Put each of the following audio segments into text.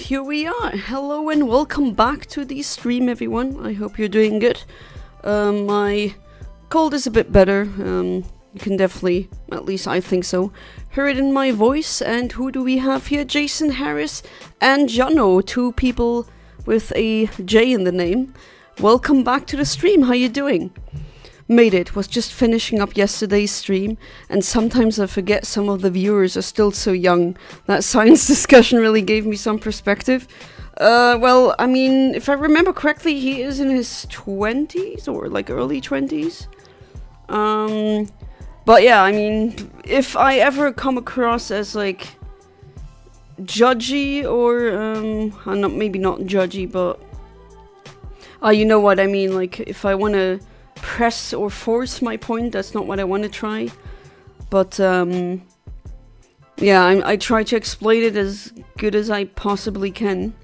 here we are. Hello and welcome back to the stream, everyone. I hope you're doing good. My cold is a bit better. You can definitely, at least I think so, hear it in my voice. And who do we have here? Jason Harris and Jono, two people with a J in the name. Welcome back to the stream. How you doing? Made it. Was just finishing up yesterday's stream, and sometimes I forget some of the viewers are still so young. That science discussion really gave me some perspective. Well, I mean, if I remember correctly, he is in his 20s or like early 20s. But yeah, I mean, if I ever come across as like judgy or maybe not judgy, but you know what I mean. Like if I want to press or force my point, that's not what I want to try. But yeah, I try to explain it as good as I possibly can.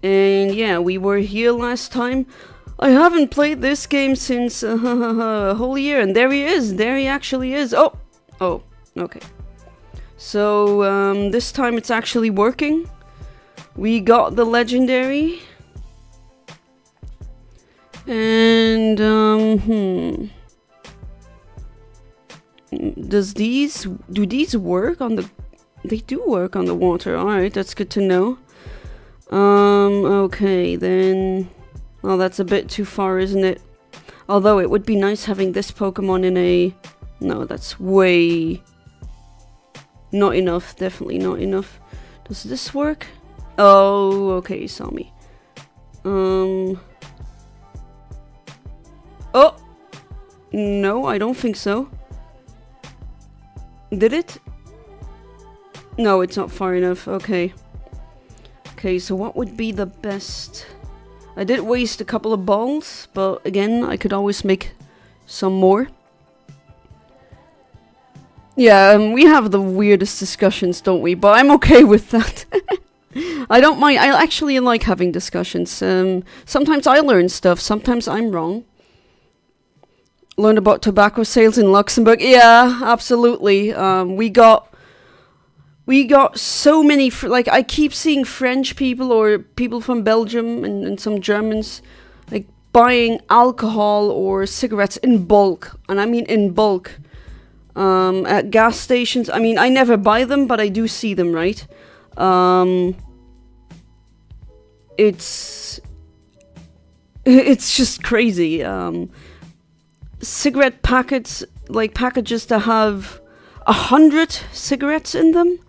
And yeah, we were here last time. I haven't played this game since a whole year, and there he is. There he actually is. Oh, okay. So this time it's actually working. We got the legendary. And do these work on the? They do work on the water. All right, that's good to know. Okay then. Well, that's a bit too far, isn't it? Although it would be nice having this Pokemon in a. No, that's way. Not enough. Definitely not enough. Does this work? Oh, okay, you saw me. Oh! No, I don't think so. Did it? No, it's not far enough. Okay. Okay, so what would be the best? I did waste a couple of balls, but again, I could always make some more. Yeah, we have the weirdest discussions, don't we? But I'm okay with that. I don't mind. I actually like having discussions. Sometimes I learn stuff, sometimes I'm wrong. Learned about tobacco sales in Luxembourg. Yeah, absolutely. We got so many, like, I keep seeing French people or people from Belgium and some Germans, like, buying alcohol or cigarettes in bulk. And I mean in bulk. At gas stations. I mean, I never buy them, but I do see them, right? It's just crazy. Cigarette packets, like packages that have 100 cigarettes in them.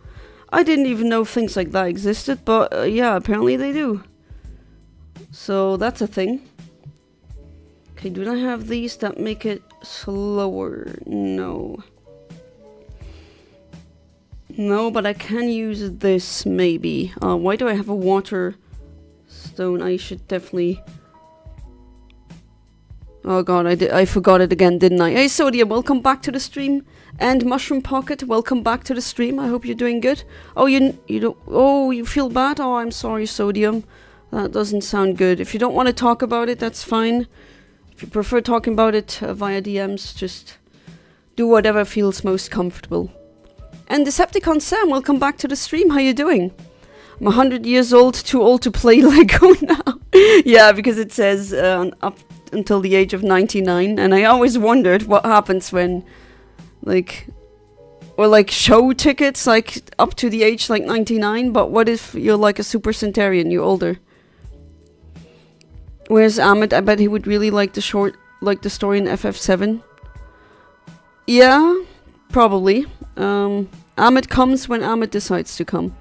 I didn't even know things like that existed, but yeah, apparently they do. So that's a thing. Okay, do I have these that make it slower? No. No, but I can use this maybe. Why do I have a water stone? I should definitely... Oh god, I forgot it again, didn't I? Hey Sodium, welcome back to the stream. And Mushroom Pocket, welcome back to the stream. I hope you're doing good. Oh, you don't... Oh, you feel bad? Oh, I'm sorry, Sodium. That doesn't sound good. If you don't want to talk about it, that's fine. If you prefer talking about it via DMs, just do whatever feels most comfortable. And Decepticon Sam, welcome back to the stream. How you doing? I'm 100 years old, too old to play Lego now. Yeah, because it says up until the age of 99, and I always wondered what happens when, like, or like show tickets, like up to the age like 99. But what if you're like a Super Centurion, you're older? Where's Ahmed? I bet he would really like the story in FF7. Yeah, probably. Ahmed comes when Ahmed decides to come.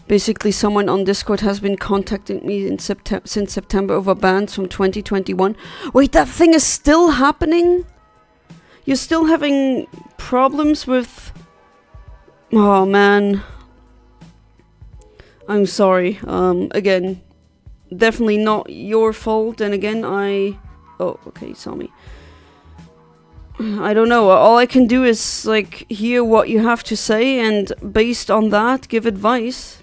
Basically, someone on Discord has been contacting me since September over bans from 2021. Wait, that thing is still happening? You're still having problems with... Oh, man. I'm sorry. Again, definitely not your fault. And again, Oh, okay, you saw me. I don't know. All I can do is, like, hear what you have to say and based on that, give advice.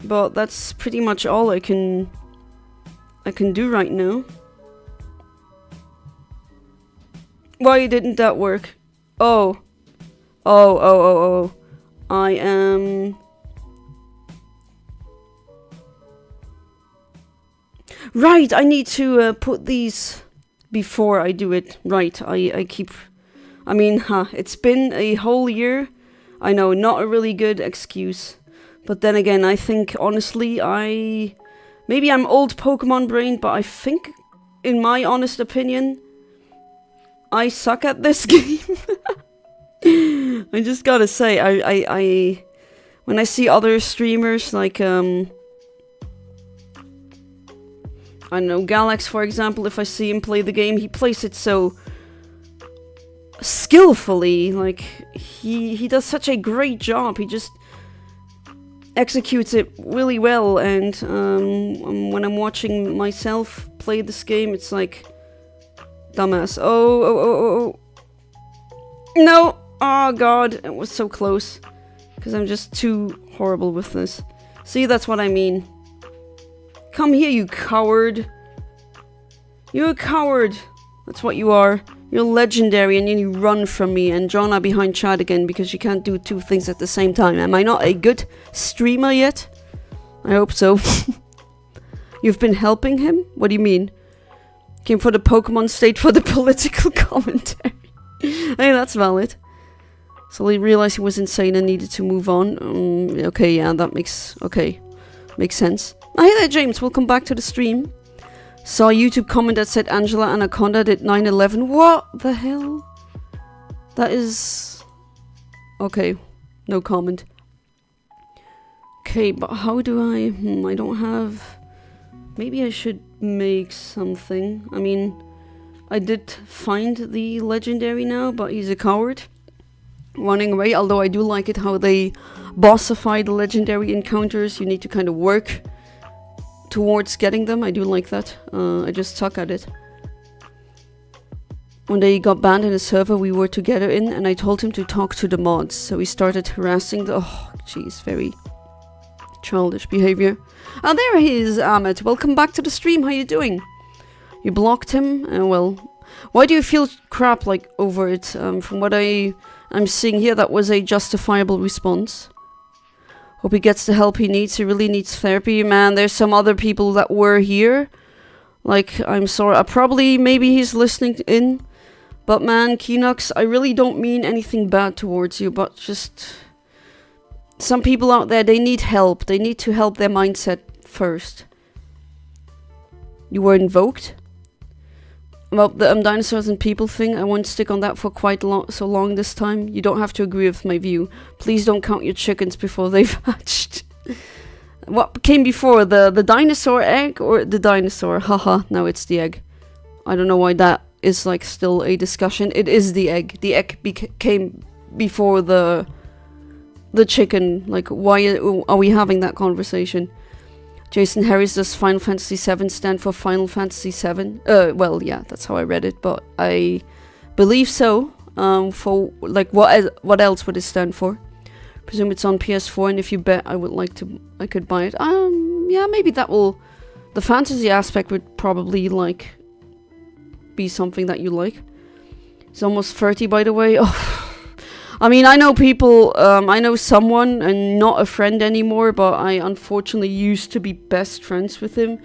But that's pretty much all I can do right now. Why didn't that work? Oh. Oh. I am... Right, I need to put these before I do it. Right, I keep... I mean, it's been a whole year. I know, not a really good excuse. But then again, I think, honestly, maybe I'm old Pokemon brain, but I think, in my honest opinion, I suck at this game. I just gotta say, I when I see other streamers, like, I don't know, Galax, for example, if I see him play the game, he plays it so skillfully. Like, he does such a great job. He just executes it really well, and when I'm watching myself play this game, it's like, dumbass. Oh. No! Oh god, it was so close. Because I'm just too horrible with this. See, that's what I mean. Come here, you coward. You're a coward. That's what you are. You're legendary and you run from me and John are behind chat again because you can't do two things at the same time. Am I not a good streamer yet? I hope so. You've been helping him? What do you mean? Came for the Pokemon state for the political commentary. Hey, that's valid. So he realized he was insane and needed to move on. Okay, yeah, that makes sense. Oh, hey there, James. Welcome back to the stream. Saw a YouTube comment that said Angela Anaconda did 9/11. What the hell? That is... Okay, no comment. Okay, but how do I... I don't have... Maybe I should make something. I mean, I did find the legendary now, but he's a coward. Running away, although I do like it how they bossify the legendary encounters. You need to kind of work towards getting them. I do like that. I just suck at it. One day he got banned in a server we were together in, and I told him to talk to the mods. So he started harassing the... Oh, jeez, very childish behavior. Oh, there he is, Ahmed. Welcome back to the stream. How you doing? You blocked him? Well, why do you feel crap like over it? From what I'm seeing here, that was a justifiable response. Hope he gets the help he needs. He really needs therapy. Man, there's some other people that were here. Like, I'm sorry. Maybe he's listening in. But man, Keenox, I really don't mean anything bad towards you. But just... Some people out there, they need help. They need to help their mindset first. You were invoked? About the dinosaurs and people thing, I won't stick on that for quite so long this time. You don't have to agree with my view. Please don't count your chickens before they've hatched. What came before, the dinosaur egg or the dinosaur? Haha, no, it's the egg. I don't know why that is like still a discussion. It is the egg. The egg came before the chicken. Like, why are we having that conversation? Jason Harris, does Final Fantasy VII stand for Final Fantasy VII? Well, yeah, that's how I read it, but I believe so. For, like, what else would it stand for? Presume it's on PS4, and if you bet, I could buy it. Yeah, maybe that will... The fantasy aspect would probably, like, be something that you like. It's almost 30, by the way. Oh... I mean, I know people, I know someone, and not a friend anymore, but I unfortunately used to be best friends with him.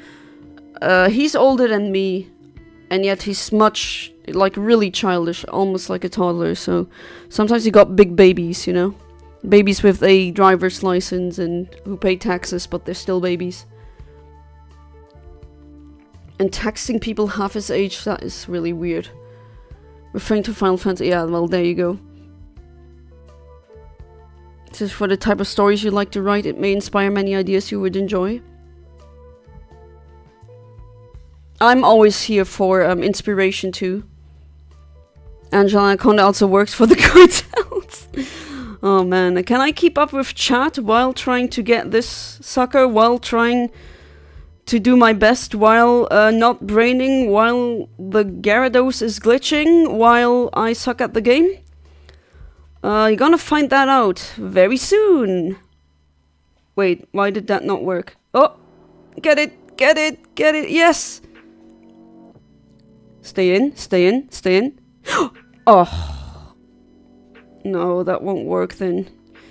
He's older than me, and yet he's much, like, really childish, almost like a toddler, so sometimes he got big babies, you know? Babies with a driver's license and who pay taxes, but they're still babies. And texting people half his age, that is really weird. Referring to Final Fantasy, yeah, well, there you go. This is for the type of stories you like to write. It may inspire many ideas you would enjoy. I'm always here for inspiration too. Angela Anaconda also works for the cartels. Oh man, can I keep up with chat while trying to get this sucker? While trying to do my best? While not braining? While the Gyarados is glitching? While I suck at the game? You're gonna find that out very soon. Wait, why did that not work? Oh, get it, yes! Stay in. Oh. No, that won't work then.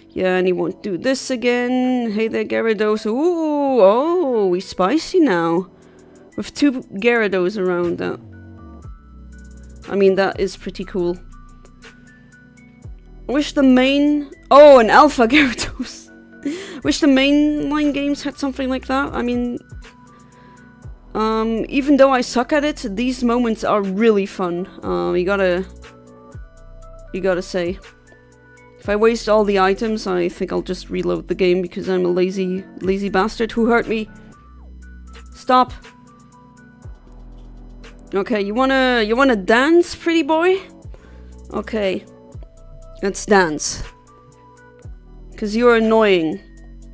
Yeah, and he won't do this again. Hey there, Gyarados. Ooh, oh, he's spicy now. With 2 Gyarados around that. I mean, that is pretty cool. Wish the main... Oh, an Alpha Gyarados. Wish the mainline games had something like that. I mean... even though I suck at it, these moments are really fun. You gotta say. If I waste all the items, I think I'll just reload the game because I'm a lazy bastard. Who hurt me? Stop. Okay, you wanna dance, pretty boy? Okay. Let's dance. Cause you're annoying.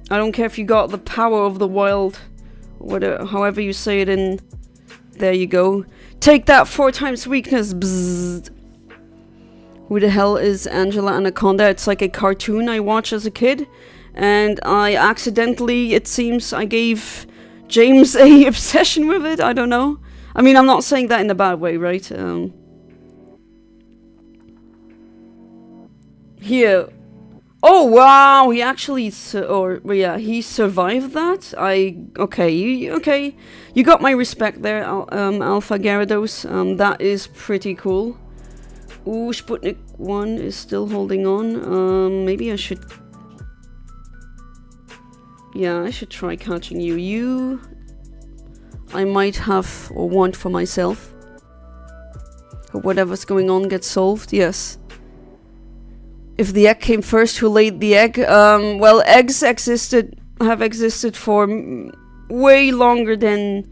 I don't care if you got the power of the wild, whatever, however you say it in. There you go. Take that 4 times weakness. Bzzz. Who the hell is Angela Anaconda? It's like a cartoon I watched as a kid, and I accidentally, it seems, I gave James a obsession with it. I don't know. I mean, I'm not saying that in a bad way, right? Here. Oh wow, he actually, he survived that. Okay, you got my respect there, Alpha Gyarados. That is pretty cool. Ooh, Sputnik 1 is still holding on. Maybe I should... Yeah, I should try catching you. You... I might have or want for myself. Hope whatever's going on gets solved. Yes. If the egg came first, who laid the egg? Well, eggs have existed for way longer than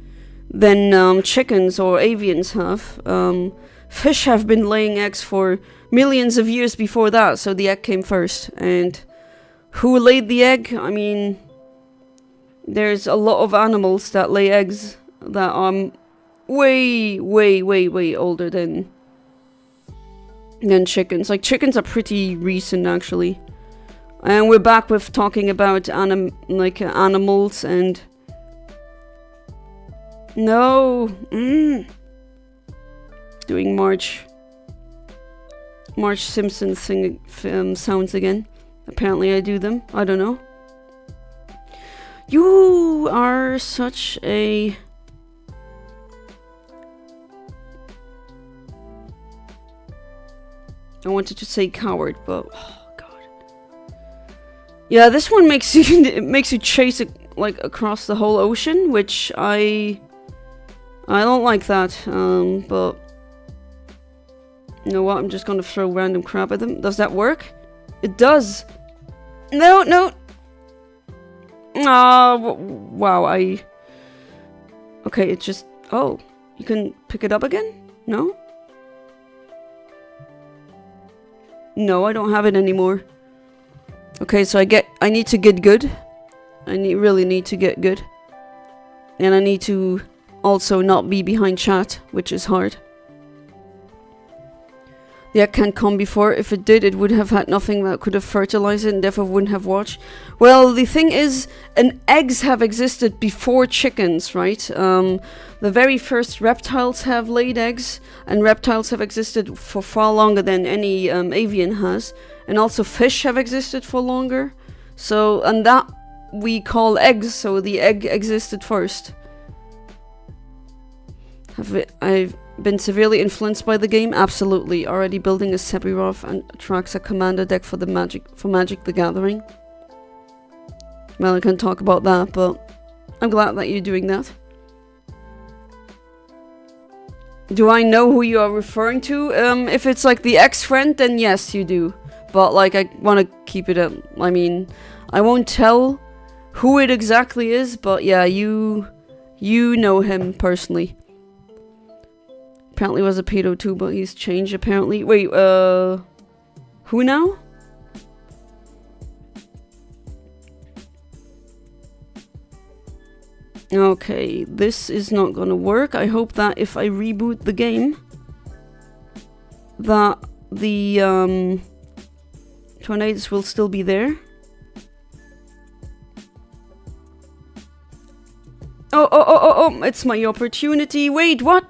chickens or avians have. Fish have been laying eggs for millions of years before that, so the egg came first. And who laid the egg? I mean, there's a lot of animals that lay eggs that are way older than chickens. Like, chickens are pretty recent, actually. And we're back with talking about animals and... No! Doing Marge Simpson sounds again. Apparently I do them. I don't know. You are such a... I wanted to say coward, but... Oh, God. Yeah, this one makes you... It makes you chase it, like, across the whole ocean, which I don't like that, but... You know what? I'm just gonna throw random crap at them. Does that work? It does! No! Wow, Okay, it just... Oh, you can pick it up again? No? No, I don't have it anymore. Okay, so I need to get good. Really need to get good. And I need to also not be behind chat, which is hard. The egg can't come before. If it did, it would have had nothing that could have fertilized it and therefore wouldn't have watched. Well, the thing is, eggs have existed before chickens, right? The very first reptiles have laid eggs, and reptiles have existed for far longer than any avian has. And also fish have existed for longer. So, and that we call eggs, so the egg existed first. I've been severely influenced by the game? Absolutely. Already building a Sephiroth and Traxa commander deck for Magic the Gathering. Well, I can't talk about that, but I'm glad that you're doing that. Do I know who you are referring to? If it's like the ex-friend, then yes, you do. But like, I want to keep it up. I mean, I won't tell who it exactly is, but yeah, you know him personally. Apparently was a pedo too, but he's changed apparently. Wait, who now? Okay, this is not gonna work. I hope that if I reboot the game, that the tornadoes will still be there. Oh, it's my opportunity. Wait, what?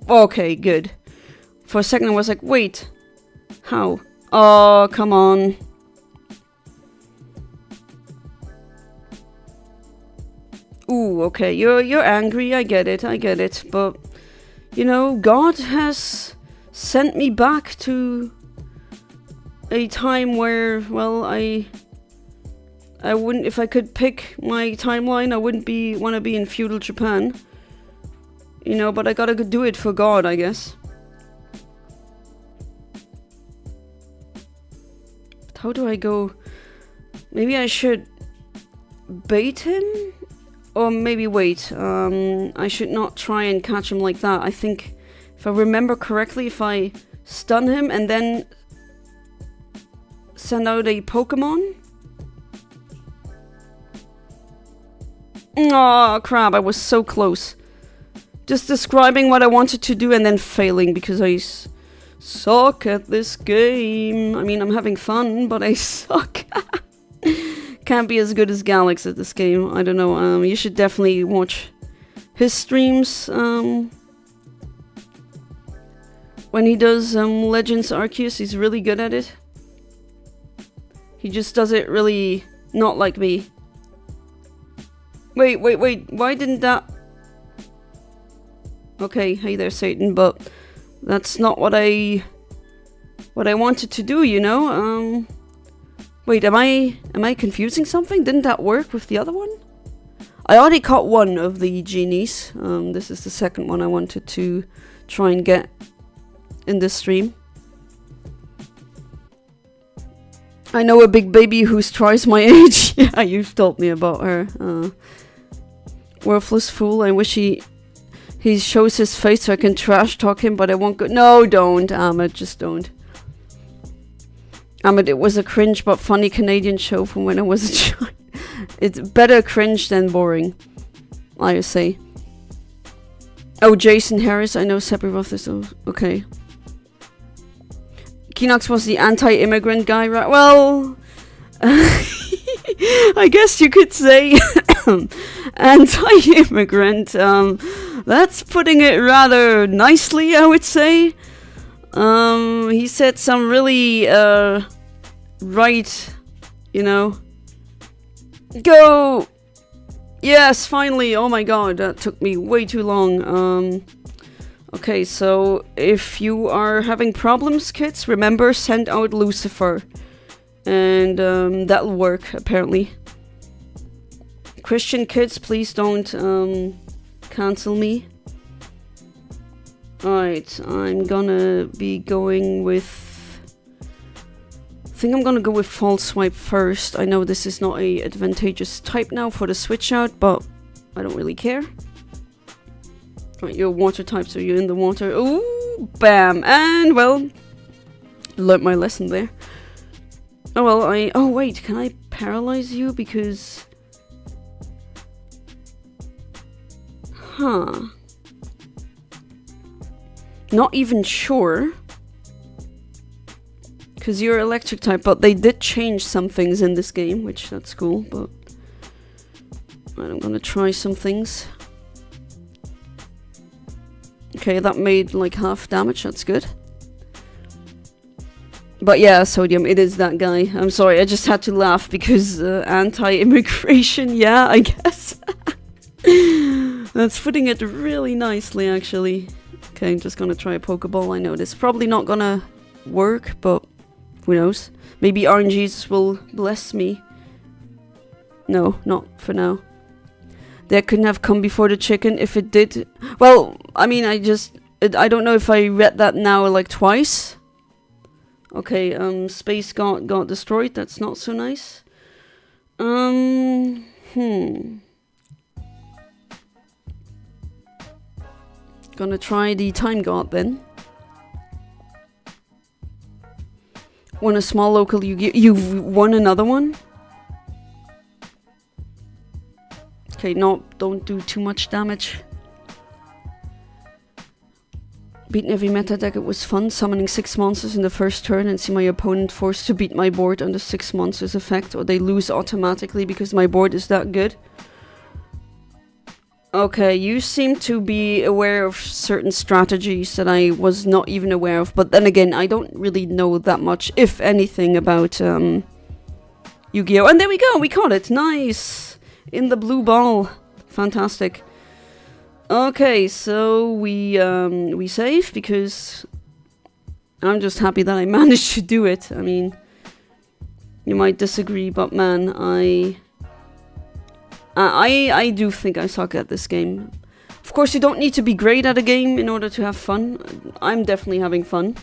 Okay, good. For a second I was like, wait, how? Oh, come on. Ooh, okay, you're angry, I get it, but, you know, God has sent me back to a time where, well, I wouldn't, if I could pick my timeline, I wouldn't want to be in feudal Japan. You know, but I gotta do it for God, I guess. But how do I go? Maybe I should bait him? Or maybe wait, I should not try and catch him like that. I think, if I remember correctly, if I stun him and then send out a Pokemon. Aw, crap, I was so close. Just describing what I wanted to do and then failing because I suck at this game. I mean, I'm having fun, but I suck. Can't be as good as Galax at this game. I don't know. You should definitely watch his streams. When he does Legends Arceus, he's really good at it. He just does it really not like me. Wait. Why didn't that... Okay, hey there, Satan, but that's not what I wanted to do, you know? Wait, am I confusing something? Didn't that work with the other one? I already caught one of the genies. This is the second one I wanted to try and get in this stream. I know a big baby who's twice my age. Yeah, you've told me about her. Worthless fool. I wish he shows his face so I can trash talk him, but I won't go. No, don't, Ahmed, just don't. Ahmed, it was a cringe but funny Canadian show from when I was a child. It's better cringe than boring, I say. Oh, Jason Harris, I know Sephiroth is okay. Kinox was the anti-immigrant guy, right? Well, I guess you could say anti-immigrant. That's putting it rather nicely, I would say. He said some really, right, you know. Go! Yes, finally! Oh my god, that took me way too long. Okay, so if you are having problems, kids, remember, send out Lucifer. And, that'll work, apparently. Christian kids, please don't, cancel me. Alright, I'm gonna be going with... I think I'm gonna go with False Swipe first. I know this is not a advantageous type now for the switch out, but I don't really care. Right, you're water type, so you're in the water. Ooh, bam! And, well, learned my lesson there. Oh, well, oh, wait, can I paralyze you? Because... Huh. Not even sure. Because you're electric type, but they did change some things in this game, which that's cool, but... I'm gonna try some things. Okay, that made like half damage, that's good. But yeah, Sodium, it is that guy. I'm sorry, I just had to laugh because anti-immigration, yeah, I guess. That's putting it really nicely, actually. Okay, I'm just gonna try a Pokeball. I know this is probably not gonna work, but who knows? Maybe RNGs will bless me. No, not for now. That couldn't have come before the chicken. If it did... Well, I mean, I don't know if I read that now like twice. Okay, Space got destroyed. That's not so nice. Gonna try the Time God then. Won a small local you won another one? Okay, no, don't do too much damage. Beating every meta deck, it was fun. Summoning 6 monsters in the first turn and see my opponent forced to beat my board under 6 monsters effect, or they lose automatically because my board is that good. Okay, you seem to be aware of certain strategies that I was not even aware of, but then again, I don't really know that much, if anything, about Yu-Gi-Oh! And there we go, we caught it, nice! In the blue ball, fantastic. Okay, so we save, because I'm just happy that I managed to do it. I mean, you might disagree, but man, I do think I suck at this game. Of course, you don't need to be great at a game in order to have fun. I'm definitely having fun.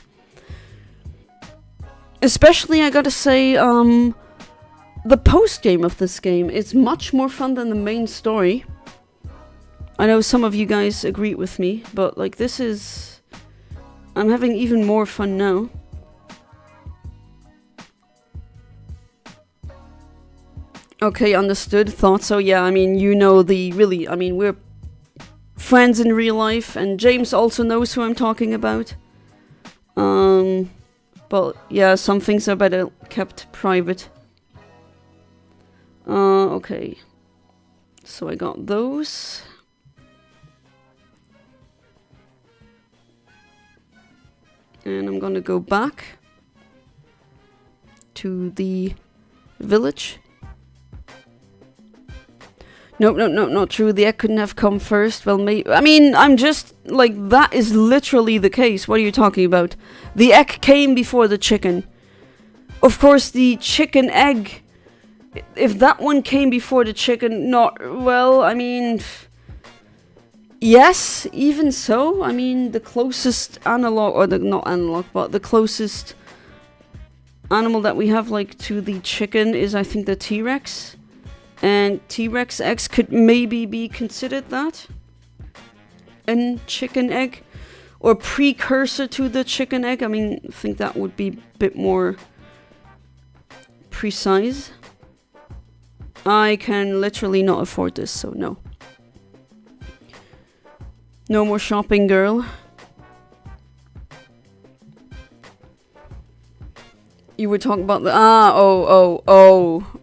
Especially, I gotta say, the post-game of this game is much more fun than the main story. I know some of you guys agree with me, but like this is... I'm having even more fun now. Okay, understood. Thought so. Yeah, I mean, you know I mean, we're friends in real life, and James also knows who I'm talking about. But yeah, some things are better kept private. Okay. So I got those. And I'm gonna go back to the village. No, not true. The egg couldn't have come first. Well, maybe. I mean, I'm just like, that is literally the case. What are you talking about? The egg came before the chicken. Of course, the chicken egg. If that one came before the chicken, not well. I mean, yes. Even so, I mean, the closest analog, or not analog, but the closest animal that we have, like, to the chicken is, I think, the T-Rex. And T-Rex eggs could maybe be considered that. A chicken egg. Or precursor to the chicken egg. I mean, I think that would be a bit more precise. I can literally not afford this, so no. No more shopping, girl. You were talking about the...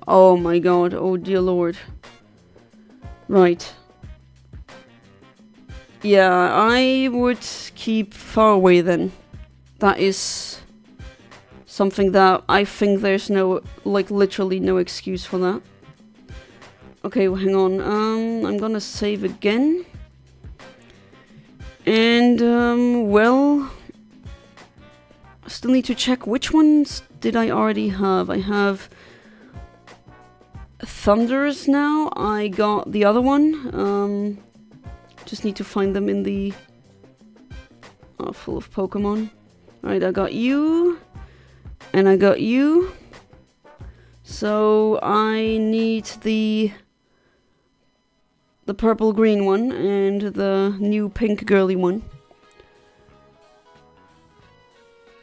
Oh my god. Oh dear lord. Right. Yeah, I would keep far away then. That is something that I think there's no... like, literally no excuse for that. Okay, well, hang on. I'm gonna save again. And, well... I still need to check which ones did I already have. I have Thunders now. I got the other one. Just need to find them in the... Oh, full of Pokemon. Alright, I got you. And I got you. So I need the purple green one and the new pink girly one.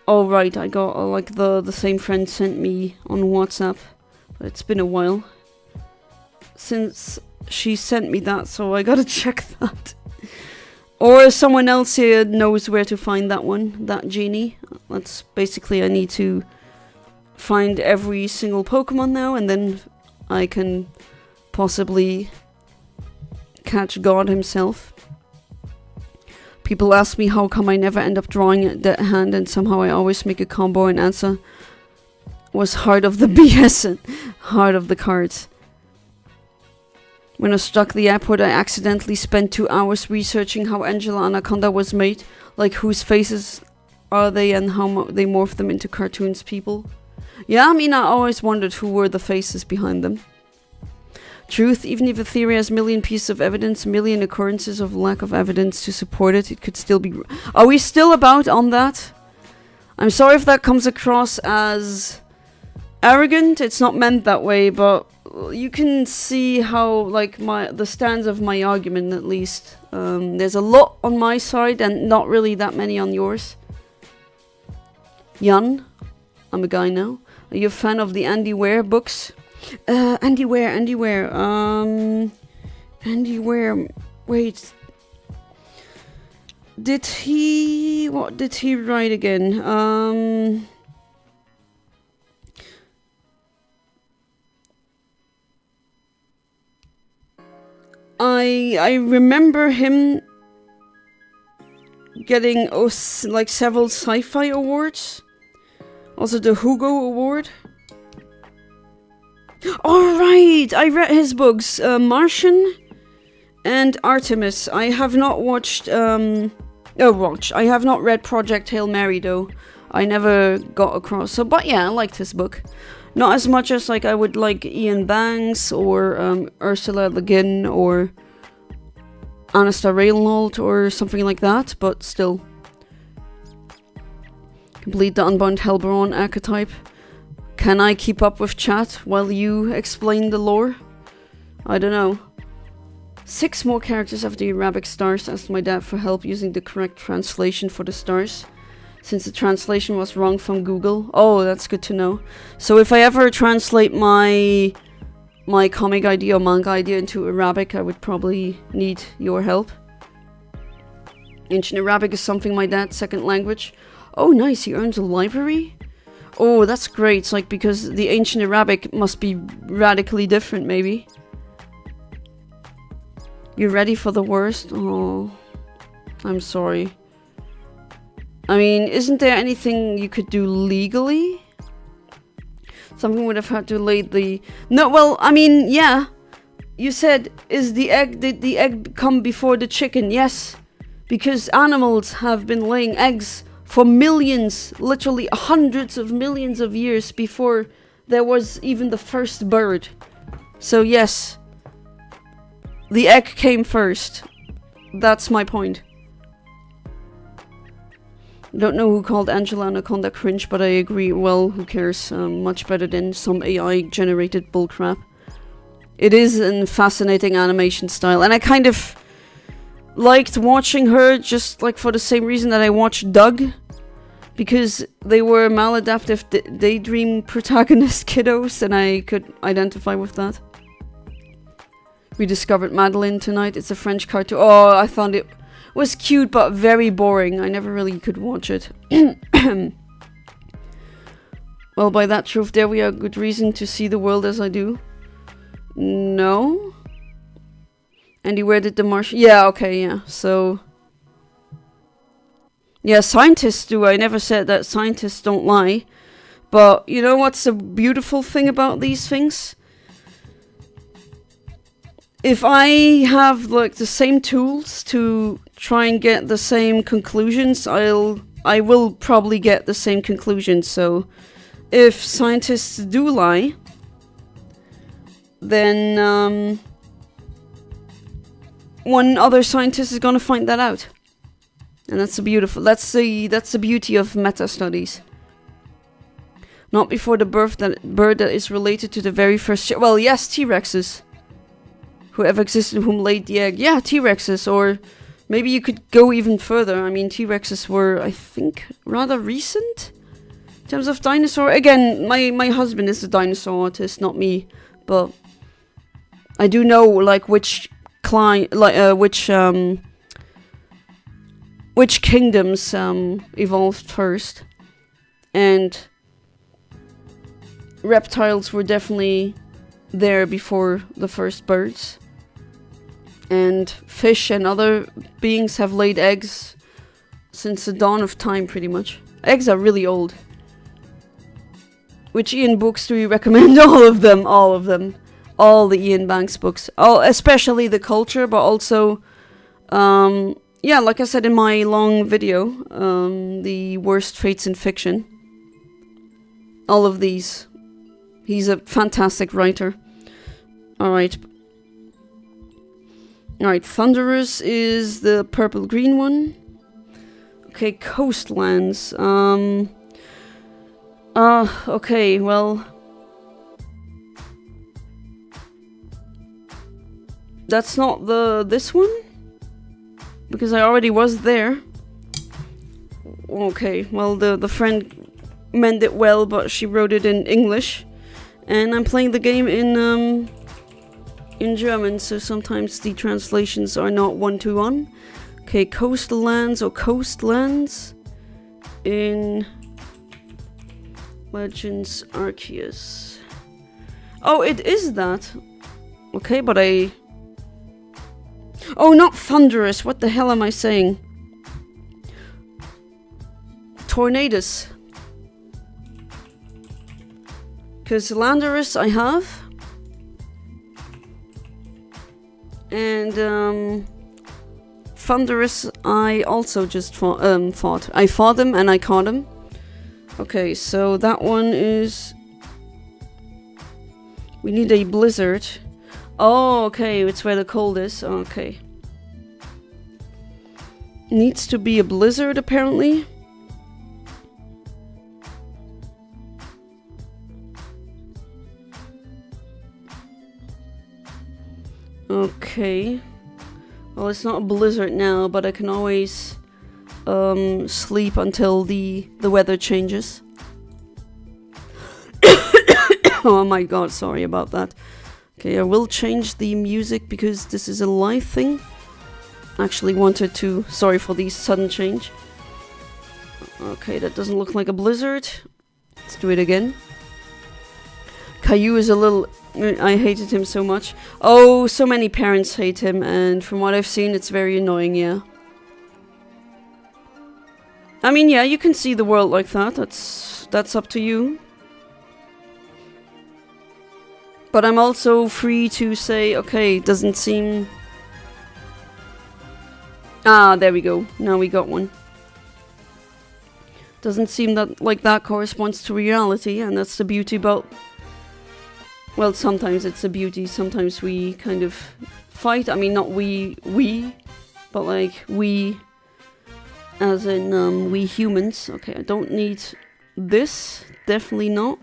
Oh right, I got like the same friend sent me on WhatsApp, but it's been a while since she sent me that, so I gotta check that. Or someone else here knows where to find that one, that genie. That's basically, I need to find every single Pokemon now, and then I can possibly catch God himself. People ask me how come I never end up drawing that hand, and somehow I always make a combo and answer was Heart of the BS and Heart of the Cards. When I struck the airport, I accidentally spent 2 hours researching how Angela Anaconda was made, like whose faces are they and how they morph them into cartoons people. Yeah, I mean, I always wondered who were the faces behind them. Truth, even if a theory has a million pieces of evidence, a million occurrences of lack of evidence to support it, it could still be... Are we still about on that? I'm sorry if that comes across as arrogant. It's not meant that way, but you can see how, like, the stands of my argument, at least. There's a lot on my side and not really that many on yours. Jan, I'm a guy now. Are you a fan of the Andy Weir books? Andy Weir. Andy Weir. Wait. What did he write again? I I remember him getting like several sci-fi awards. Also the Hugo Award. Alright! I read his books, Martian and Artemis. I have not watched, I have not read Project Hail Mary though. I never got across, so, but yeah, I liked his book. Not as much as like I would like Ian Banks or Ursula Le Guin or Anasta Reinhold or something like that, but still. Complete the Unbound Hellbourne archetype. Can I keep up with chat while you explain the lore? I don't know. 6 more characters of the Arabic stars. Asked my dad for help using the correct translation for the stars, since the translation was wrong from Google. Oh, that's good to know. So if I ever translate my comic idea or manga idea into Arabic, I would probably need your help. Ancient Arabic is something my dad's second language. Oh, nice. He earns a library? Oh, that's great. It's like, because the Ancient Arabic must be radically different, maybe. You ready for the worst? Oh, I'm sorry. I mean, isn't there anything you could do legally? Something would have had to lay the... No, well, I mean, yeah. You said, did the egg come before the chicken? Yes. Because animals have been laying eggs for millions, literally hundreds of millions of years before there was even the first bird. So yes, the egg came first. That's my point. Don't know who called Angela Anaconda cringe, but I agree. Well, who cares? Much better than some AI-generated bullcrap. It is a fascinating animation style, and I kind of liked watching her just like for the same reason that I watched Doug. Because they were maladaptive daydream protagonist kiddos, and I could identify with that. We discovered Madeline tonight. It's a French cartoon. Oh, I found it was cute, but very boring. I never really could watch it. Well, by that truth, there we are. Good reason to see the world as I do. No? Andy, where did the Martian... Yeah, okay, yeah. So... Yeah, scientists do. I never said that scientists don't lie. But you know what's the beautiful thing about these things? If I have like the same tools to try and get the same conclusions, I will probably get the same conclusions. So if scientists do lie, then one other scientist is gonna find that out. And that's that's the beauty of meta studies. Not before the bird that is related to the very first well, yes, T-Rexes. Whoever existed whom laid the egg. Yeah, T-Rexes, or maybe you could go even further. I mean, T-Rexes were, I think, rather recent in terms of dinosaur. Again, my husband is a dinosaur artist, not me, but I do know like which kingdoms evolved first, and reptiles were definitely there before the first birds, and fish and other beings have laid eggs since the dawn of time, pretty much. Eggs are really old. Which Ian books do you recommend? All of them. All the Ian Banks books, especially The Culture, but also yeah, like I said in my long video, the worst fates in fiction. All of these. He's a fantastic writer. Alright. Alright, Thunderous is the purple-green one. Okay, Coastlands. Okay, well... That's not this one? Because I already was there. Okay, well, the friend meant it well, but she wrote it in English. And I'm playing the game in German, so sometimes the translations are not one-to-one. Okay, Coastlands or Coastlands in Legends Arceus. Oh, it is that. Okay, but Oh, not thunderous. What the hell am I saying? Tornadus. Because Landorus I have. And Thunderous I also just fought. I fought him and I caught him. Okay, so that one is... We need a blizzard. Oh, okay, it's where the cold is. Okay. Needs to be a blizzard, apparently. Okay. Well, it's not a blizzard now, but I can always sleep until the weather changes. Oh my god, sorry about that. Okay, I will change the music because this is a live thing. Actually wanted to... Sorry for the sudden change. Okay, that doesn't look like a blizzard. Let's do it again. Caillou is a little... I hated him so much. Oh, so many parents hate him, and from what I've seen, it's very annoying, yeah. I mean, yeah, you can see the world like that. That's up to you. But I'm also free to say, okay, doesn't seem... Ah, there we go. Now we got one. Doesn't seem that like that corresponds to reality, and that's the beauty about... Well, sometimes it's a beauty, sometimes we kind of fight. I mean, not we, but like we, as in we humans. Okay, I don't need this, definitely not.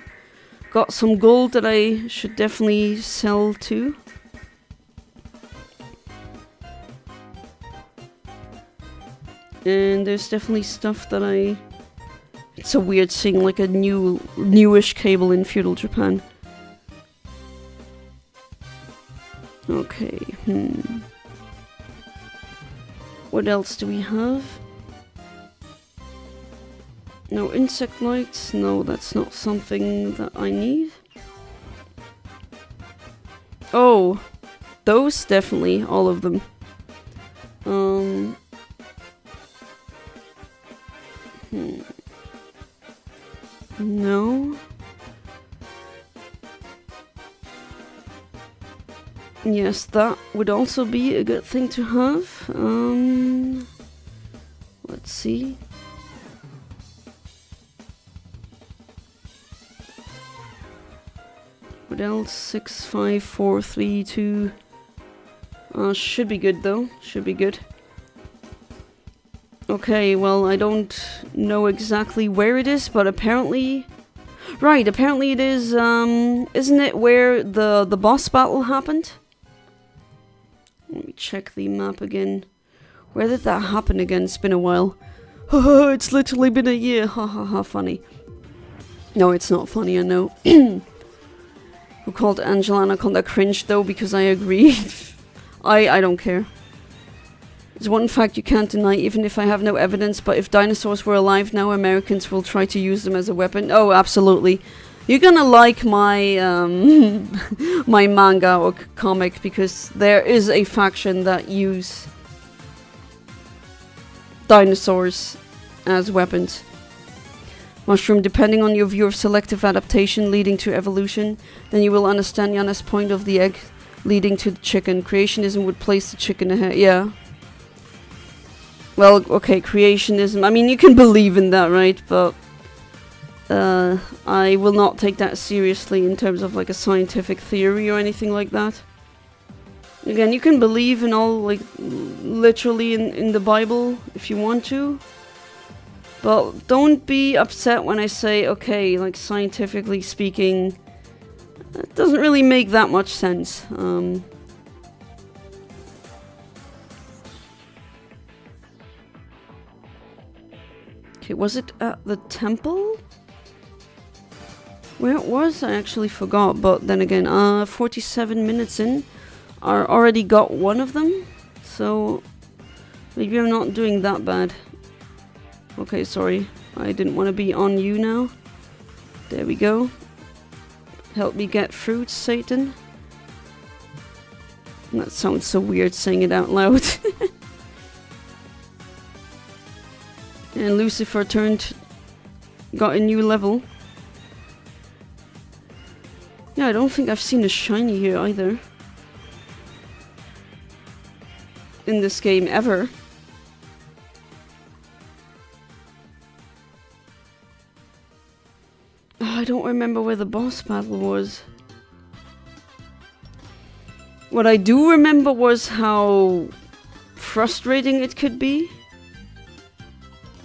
Got some gold that I should definitely sell too. And there's definitely stuff that I... It's so weird seeing like a newish cable in feudal Japan. Okay, What else do we have? No insect lights. No, that's not something that I need. Oh, those definitely, all of them. No. Yes, that would also be a good thing to have. Let's see. What else? 6, 5, 4, 3, 2. Should be good though. Should be good. Okay, well, I don't know exactly where it is, but apparently... Right, apparently it is, isn't it where the boss battle happened? Let me check the map again. Where did that happen again? It's been a while. It's literally been a year. Ha ha ha, funny. No, it's not funny, I know. Who called Angela Anaconda cringe though, because I agree. I don't care. It's one fact you can't deny, even if I have no evidence, but if dinosaurs were alive now, Americans will try to use them as a weapon. Oh, absolutely. You're gonna like my my manga or comic, because there is a faction that use dinosaurs as weapons. Mushroom, depending on your view of selective adaptation leading to evolution, then you will understand Yana's point of the egg leading to the chicken. Creationism would place the chicken ahead. Yeah. Well, okay, creationism. I mean, you can believe in that, right? But I will not take that seriously in terms of like a scientific theory or anything like that. Again, you can believe in all, like, literally in the Bible if you want to. But don't be upset when I say, okay, like, scientifically speaking, it doesn't really make that much sense. Okay, was it at the temple? Where it was, I actually forgot, but then again, 47 minutes in, I already got one of them, so maybe I'm not doing that bad. Okay, sorry, I didn't want to be on you now. There we go. Help me get fruits, Satan. That sounds so weird saying it out loud. And Lucifer got a new level. Yeah, I don't think I've seen a shiny here either. In this game ever. Oh, I don't remember where the boss battle was. What I do remember was how frustrating it could be.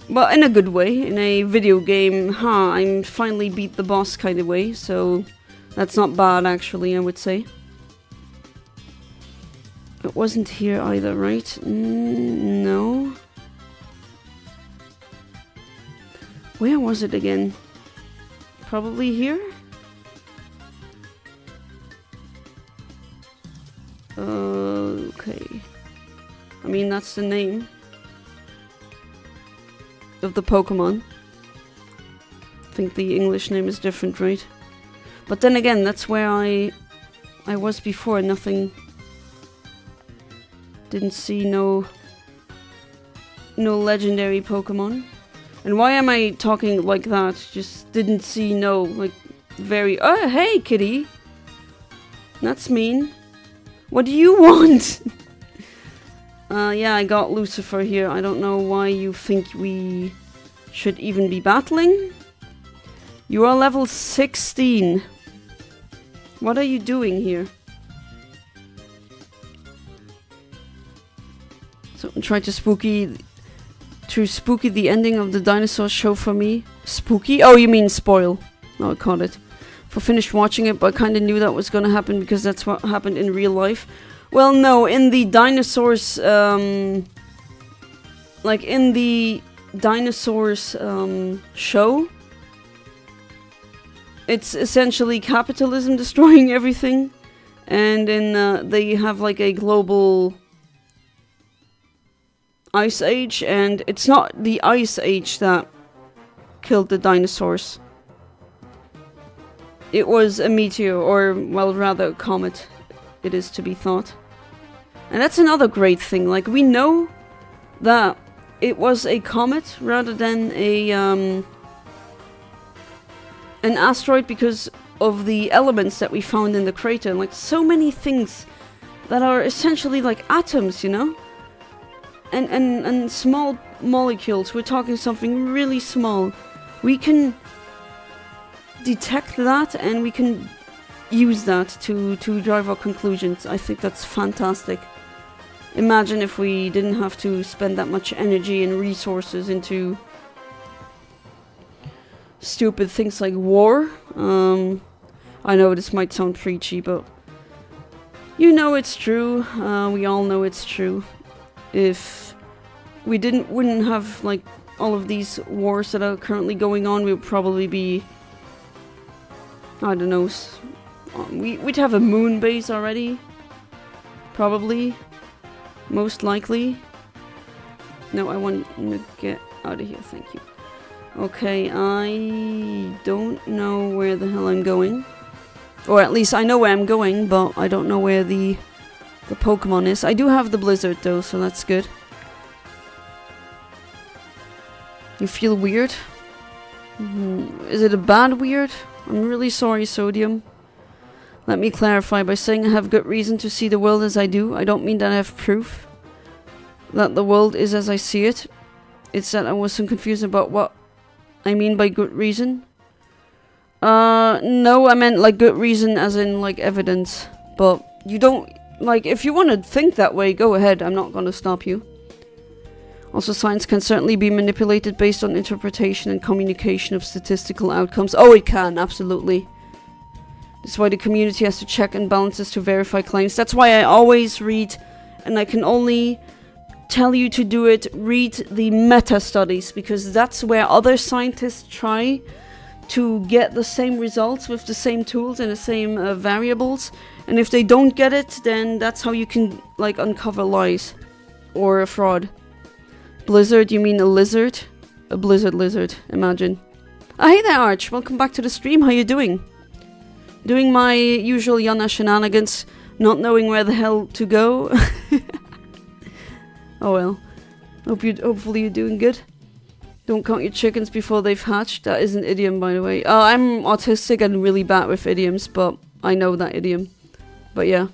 Well, in a good way. In a video game, I finally beat the boss kind of way, so that's not bad actually, I would say. It wasn't here either, right? No. Where was it again? Probably here? Okay. I mean, that's the name of the Pokemon. I think the English name is different, right? But then again, that's where I was before. Nothing. Didn't see no legendary Pokemon. And why am I talking like that? Just didn't see no, like, very... Oh, hey, kitty! That's mean. What do you want? Yeah, I got Lucifer here. I don't know why you think we should even be battling. You are level 16. What are you doing here? So try to spooky the ending of the dinosaur show for me. Spooky? Oh, you mean spoil. Oh, I caught it. For finished watching it, but I kind of knew that was gonna happen because that's what happened in real life. Well, no, in the dinosaurs, like in the dinosaurs show, it's essentially capitalism destroying everything, and in they have like a global ice age, and it's not the ice age that killed the dinosaurs. It was a meteor, or well, rather a comet, it is to be thought. And that's another great thing, like we know that it was a comet rather than a an asteroid because of the elements that we found in the crater, like so many things that are essentially like atoms, you know? And small molecules, we're talking something really small. We can detect that and we can use that to drive our conclusions. I think that's fantastic. Imagine if we didn't have to spend that much energy and resources into stupid things like war. I know this might sound preachy, but you know it's true. We all know it's true. If we wouldn't have like all of these wars that are currently going on, we would probably be, I don't know, we'd have a moon base already. Probably. Most likely. No, I want to get out of here, thank you. Okay, I don't know where the hell I'm going. Or at least I know where I'm going, but I don't know where the Pokemon is. I do have the Blizzard though, so that's good. You feel weird? Is it a bad weird? I'm really sorry, Sodium. Let me clarify by saying I have good reason to see the world as I do. I don't mean that I have proof that the world is as I see it. It's that I was so confused about what I mean by good reason. No, I meant like good reason as in like evidence. But you don't, like, if you want to think that way, go ahead. I'm not going to stop you. Also, science can certainly be manipulated based on interpretation and communication of statistical outcomes. Oh, it can, absolutely. That's why the community has to check and balances to verify claims. That's why I always read, and I can only tell you to do it, read the meta-studies, because that's where other scientists try to get the same results with the same tools and the same variables. And if they don't get it, then that's how you can, like, uncover lies or a fraud. Blizzard, you mean a lizard? A blizzard lizard, imagine. Hey there, Arch. Welcome back to the stream. How you doing? Doing my usual Yana shenanigans. not knowing where the hell to go. Oh well. Hopefully you're doing good. Don't count your chickens before they've hatched. That is an idiom, by the way. I'm autistic and really bad with idioms, but I know that idiom. But yeah.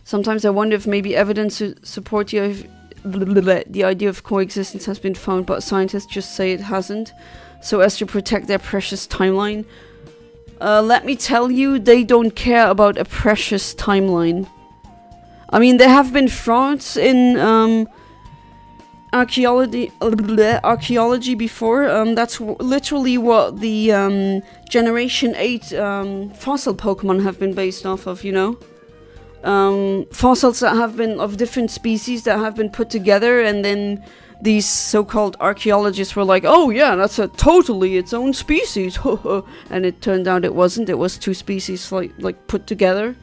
Sometimes I wonder if maybe evidence to support the idea of coexistence has been found, but scientists just say it hasn't, so as to protect their precious timeline. Let me tell you, they don't care about a precious timeline. I mean, there have been frauds in archaeology before. That's literally what the Generation 8 fossil Pokemon have been based off of, you know? Fossils that have been of different species that have been put together, and then these so-called archaeologists were like, oh yeah, that's a totally its own species. And it turned out it wasn't. It was two species like put together.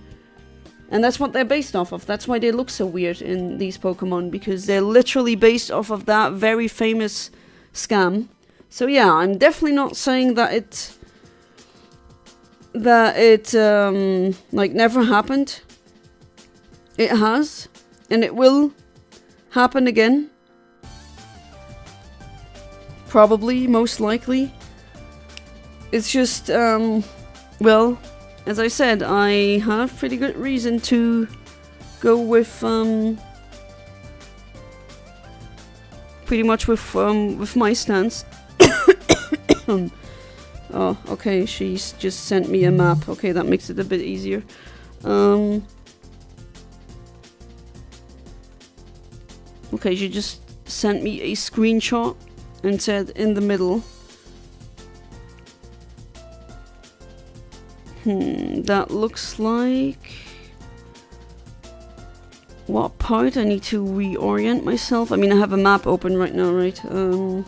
And that's what they're based off of. That's why they look so weird in these Pokemon, because they're literally based off of that very famous scam. So yeah, I'm definitely not saying that it like never happened. It has, and it will happen again. Probably, most likely. It's just, well, as I said, I have pretty good reason to go with, pretty much with my stance. Oh, okay, she's just sent me a map. Okay, that makes it a bit easier. Okay, she just sent me a screenshot and said in the middle. That looks like... What part? I need to reorient myself. I mean, I have a map open right now, right? Oh,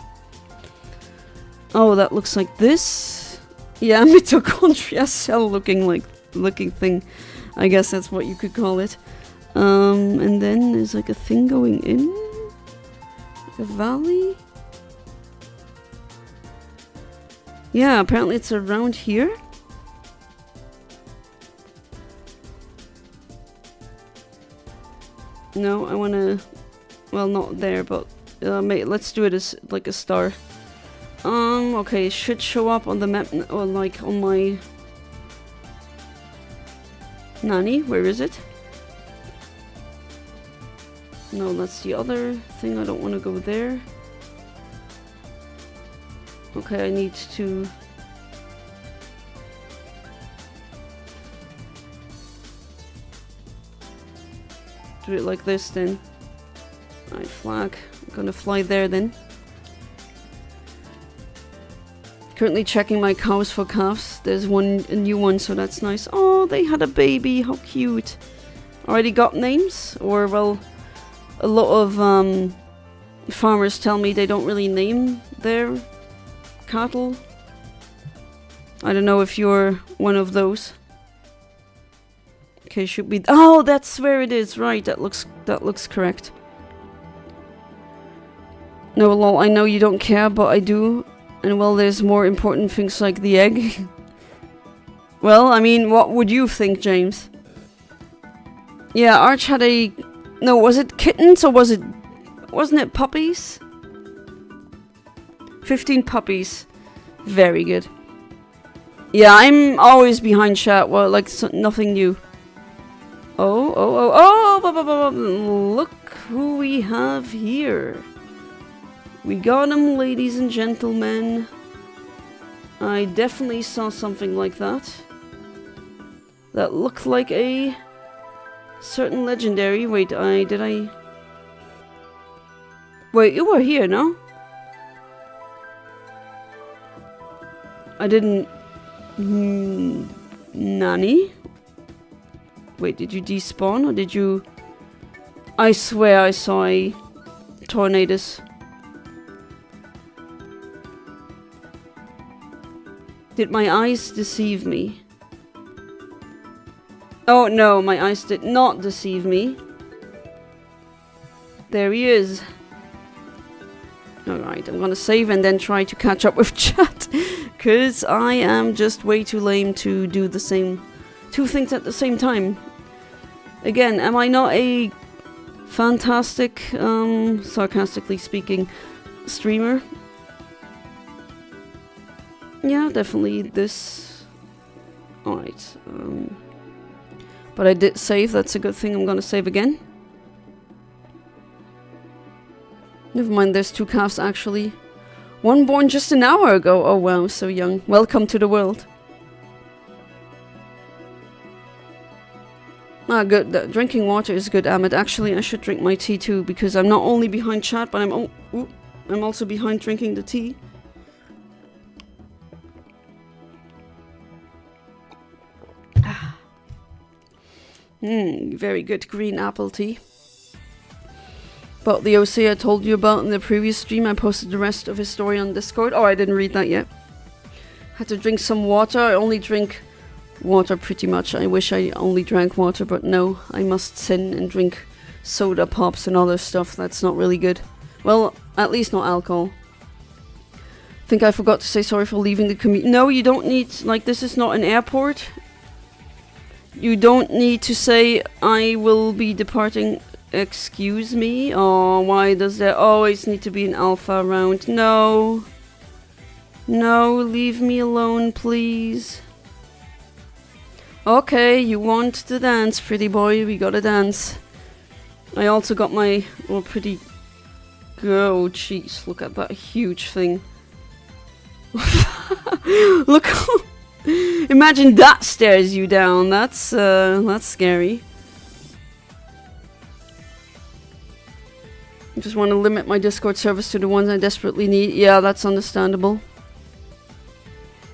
that looks like this. Yeah, mitochondria cell looking thing. I guess that's what you could call it. And then there's like a thing going in. Like a valley. Yeah, apparently it's around here. No, I wanna... Well, not there, but... let's do it as like a star. Okay, it should show up on the map, or like on my... Nani, where is it? No, that's the other thing. I don't want to go there. Okay, I need to... do it like this then. Alright, flag. I'm gonna fly there then. Currently checking my cows for calves. There's a new one, so that's nice. Oh, they had a baby. How cute. Already got names? Or, well... A lot of farmers tell me they don't really name their cattle. I don't know if you're one of those. Okay, should be... Oh, that's where it is. Right, that looks correct. No, lol, I know you don't care, but I do. And well, there's more important things like the egg. Well, I mean, what would you think, James? Yeah, Arch had a... No, was it kittens or was it... Wasn't it puppies? 15 puppies. Very good. Yeah, I'm always behind chat. Well, like, nothing new. Oh, look who we have here. We got him, ladies and gentlemen. I definitely saw something like that. That looked like a... certain legendary. Wait, did I... Wait, you were here, no? I didn't... Nani? Wait, did you despawn or did you... I swear I saw a... Tornadus. Did my eyes deceive me? Oh no, my eyes did not deceive me. There he is. Alright, I'm gonna save and then try to catch up with chat. Because I am just way too lame to do the same two things at the same time. Again, am I not a fantastic, sarcastically speaking, streamer? Yeah, definitely this. Alright. But I did save, that's a good thing. I'm gonna save again. Never mind, there's two calves actually. One born just an hour ago. Oh wow, so young. Welcome to the world. Ah, good. Drinking water is good, Ahmed. Actually, I should drink my tea too, because I'm not only behind chat, but I'm also behind drinking the tea. Very good green apple tea. But the OC I told you about in the previous stream, I posted the rest of his story on Discord. Oh, I didn't read that yet. Had to drink some water. I only drink water pretty much. I wish I only drank water, but no. I must sin and drink soda pops and other stuff. That's not really good. Well, at least not alcohol. Think I forgot to say sorry for leaving the community. No, you don't need... Like, this is not an airport. You don't need to say, I will be departing... Excuse me? Oh, why does there always need to be an alpha around? No. No, leave me alone, please. Okay, you want to dance, pretty boy. We gotta dance. I also got my little pretty girl. Oh, jeez, look at that huge thing. Look. Imagine that stares you down. That's scary. I just want to limit my Discord service to the ones I desperately need. Yeah, that's understandable.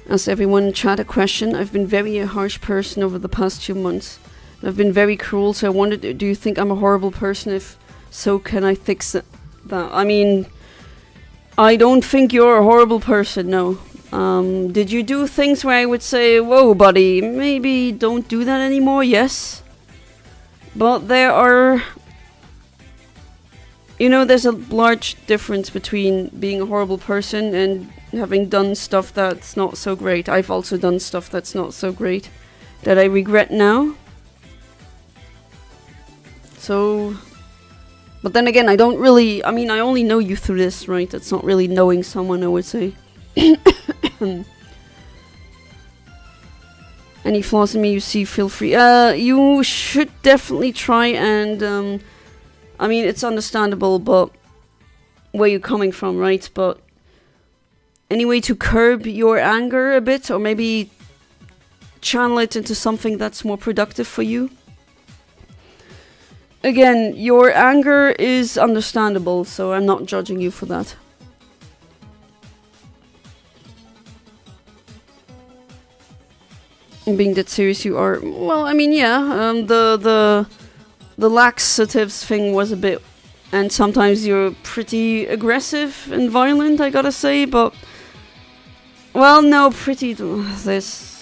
Ask everyone in chat a question. I've been very a harsh person over the past 2 months. I've been very cruel, so I wondered, do you think I'm a horrible person? If so, can I fix that? I mean, I don't think you're a horrible person, no. Did you do things where I would say, whoa, buddy, maybe don't do that anymore? Yes. But there are... You know, there's a large difference between being a horrible person and having done stuff that's not so great. I've also done stuff that's not so great that I regret now. So... But then again, I don't really... I mean, I only know you through this, right? That's not really knowing someone, I would say. Any flaws in me you see, feel free. You should definitely try and... I mean, it's understandable, but where you're coming from, right? But any way to curb your anger a bit, or maybe channel it into something that's more productive for you? Again, your anger is understandable, so I'm not judging you for that. Being that serious you are... Well, I mean, yeah, the laxatives thing was a bit... And sometimes you're pretty aggressive and violent, I gotta say, but... Well, no, pretty... There's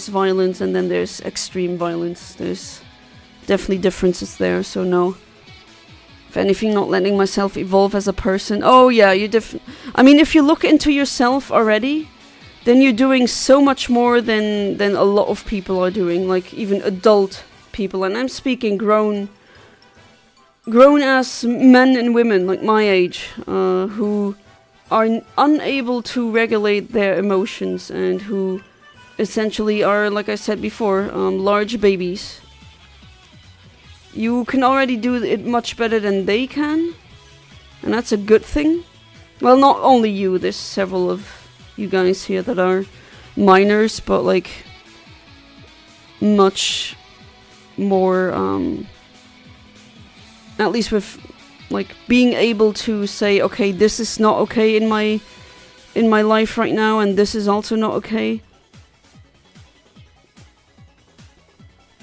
violence and then there's extreme violence. There's definitely differences there, so no. If anything, not letting myself evolve as a person. Oh yeah, I mean, if you look into yourself already, then you're doing so much more than a lot of people are doing, like even adult people, and I'm speaking grown ass men and women like my age, who are unable to regulate their emotions and who essentially are, like I said before, large babies. You can already do it much better than they can, and that's a good thing. Well, not only you, there's several of you guys here that are minors, but like much more, at least with like being able to say, okay, this is not okay in my life right now, and this is also not okay.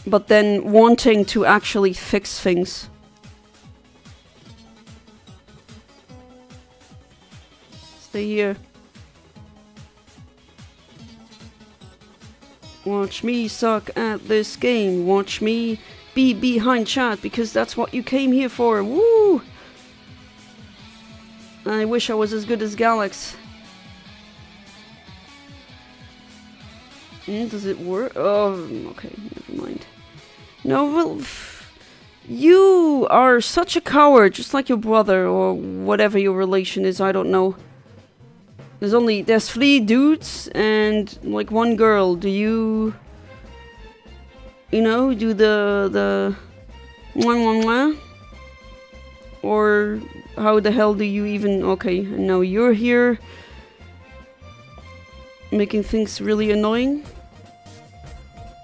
But then wanting to actually fix things. Stay here. Watch me suck at this game. Watch me be behind chat, because that's what you came here for. Woo! I wish I was as good as Galax. Does it work? Oh, okay, never mind. No, well, you are such a coward, just like your brother, or whatever your relation is, I don't know. There's 3 dudes and, like, 1 girl. Do you... You know, do the... Mwah, mwah, mwah? Or how the hell do you even... Okay, and now you're here... Making things really annoying.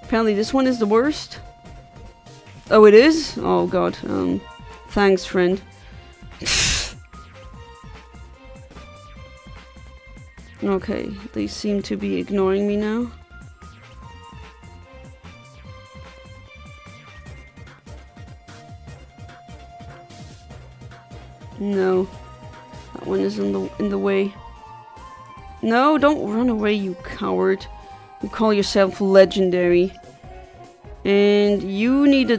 Apparently this one is the worst. Oh, it is? Oh, God. Thanks, friend. Okay, they seem to be ignoring me now. No. That one is in the way. No, don't run away, you coward. You call yourself legendary. And you need a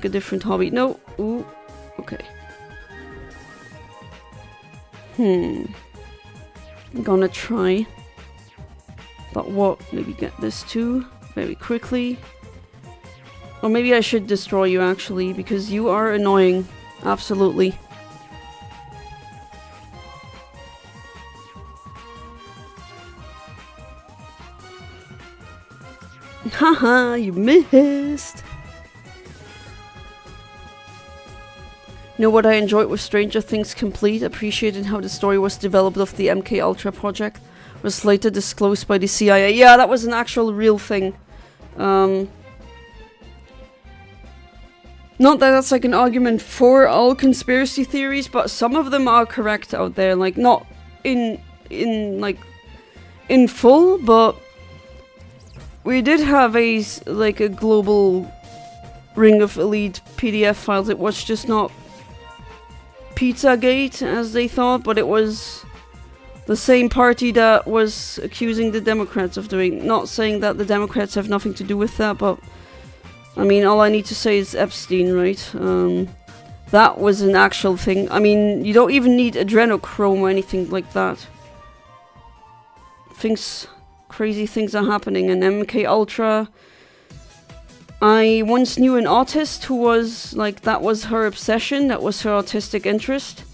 different hobby. No. Ooh. Okay. I'm gonna try. But what? Maybe get this too very quickly. Or maybe I should destroy you actually, because you are annoying. Absolutely. Haha, you missed! You know what I enjoyed with Stranger Things Complete? Appreciated how the story was developed of the MK Ultra project. Was later disclosed by the CIA. Yeah, that was an actual real thing. Not that that's like an argument for all conspiracy theories, but some of them are correct out there. Like, not in full, but we did have a global ring of elite PDF files. It was just not Pizzagate as they thought, but it was the same party that was accusing the Democrats of doing. Not saying that the Democrats have nothing to do with that, but I mean, all I need to say is Epstein, right? That was an actual thing. I mean, you don't even need adrenochrome or anything like that. Crazy things are happening, and MK Ultra. I once knew an artist who was like, that was her obsession, that was her artistic interest,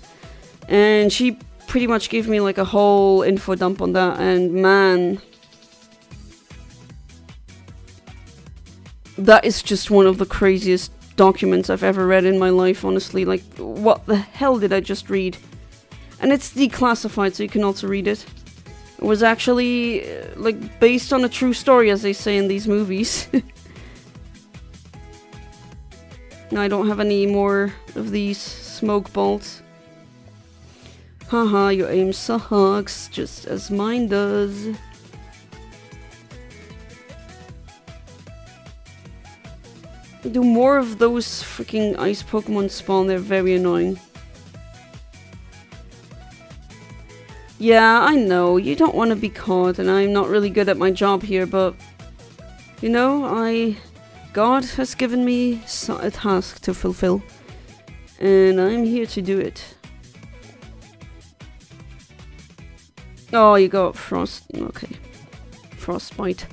and she pretty much gave me like a whole info dump on that, and man, that is just one of the craziest documents I've ever read in my life, honestly. Like, what the hell did I just read? And it's declassified, so you can also read it. It was actually, like, based on a true story, as they say in these movies. Now I don't have any more of these smoke bolts. Haha, your aim sucks, just as mine does. Do more of those freaking ice Pokemon spawn, they're very annoying. Yeah, I know, you don't want to be caught, and I'm not really good at my job here, but you know, God has given me a task to fulfill, and I'm here to do it. Oh, you got frost. Okay. Frostbite.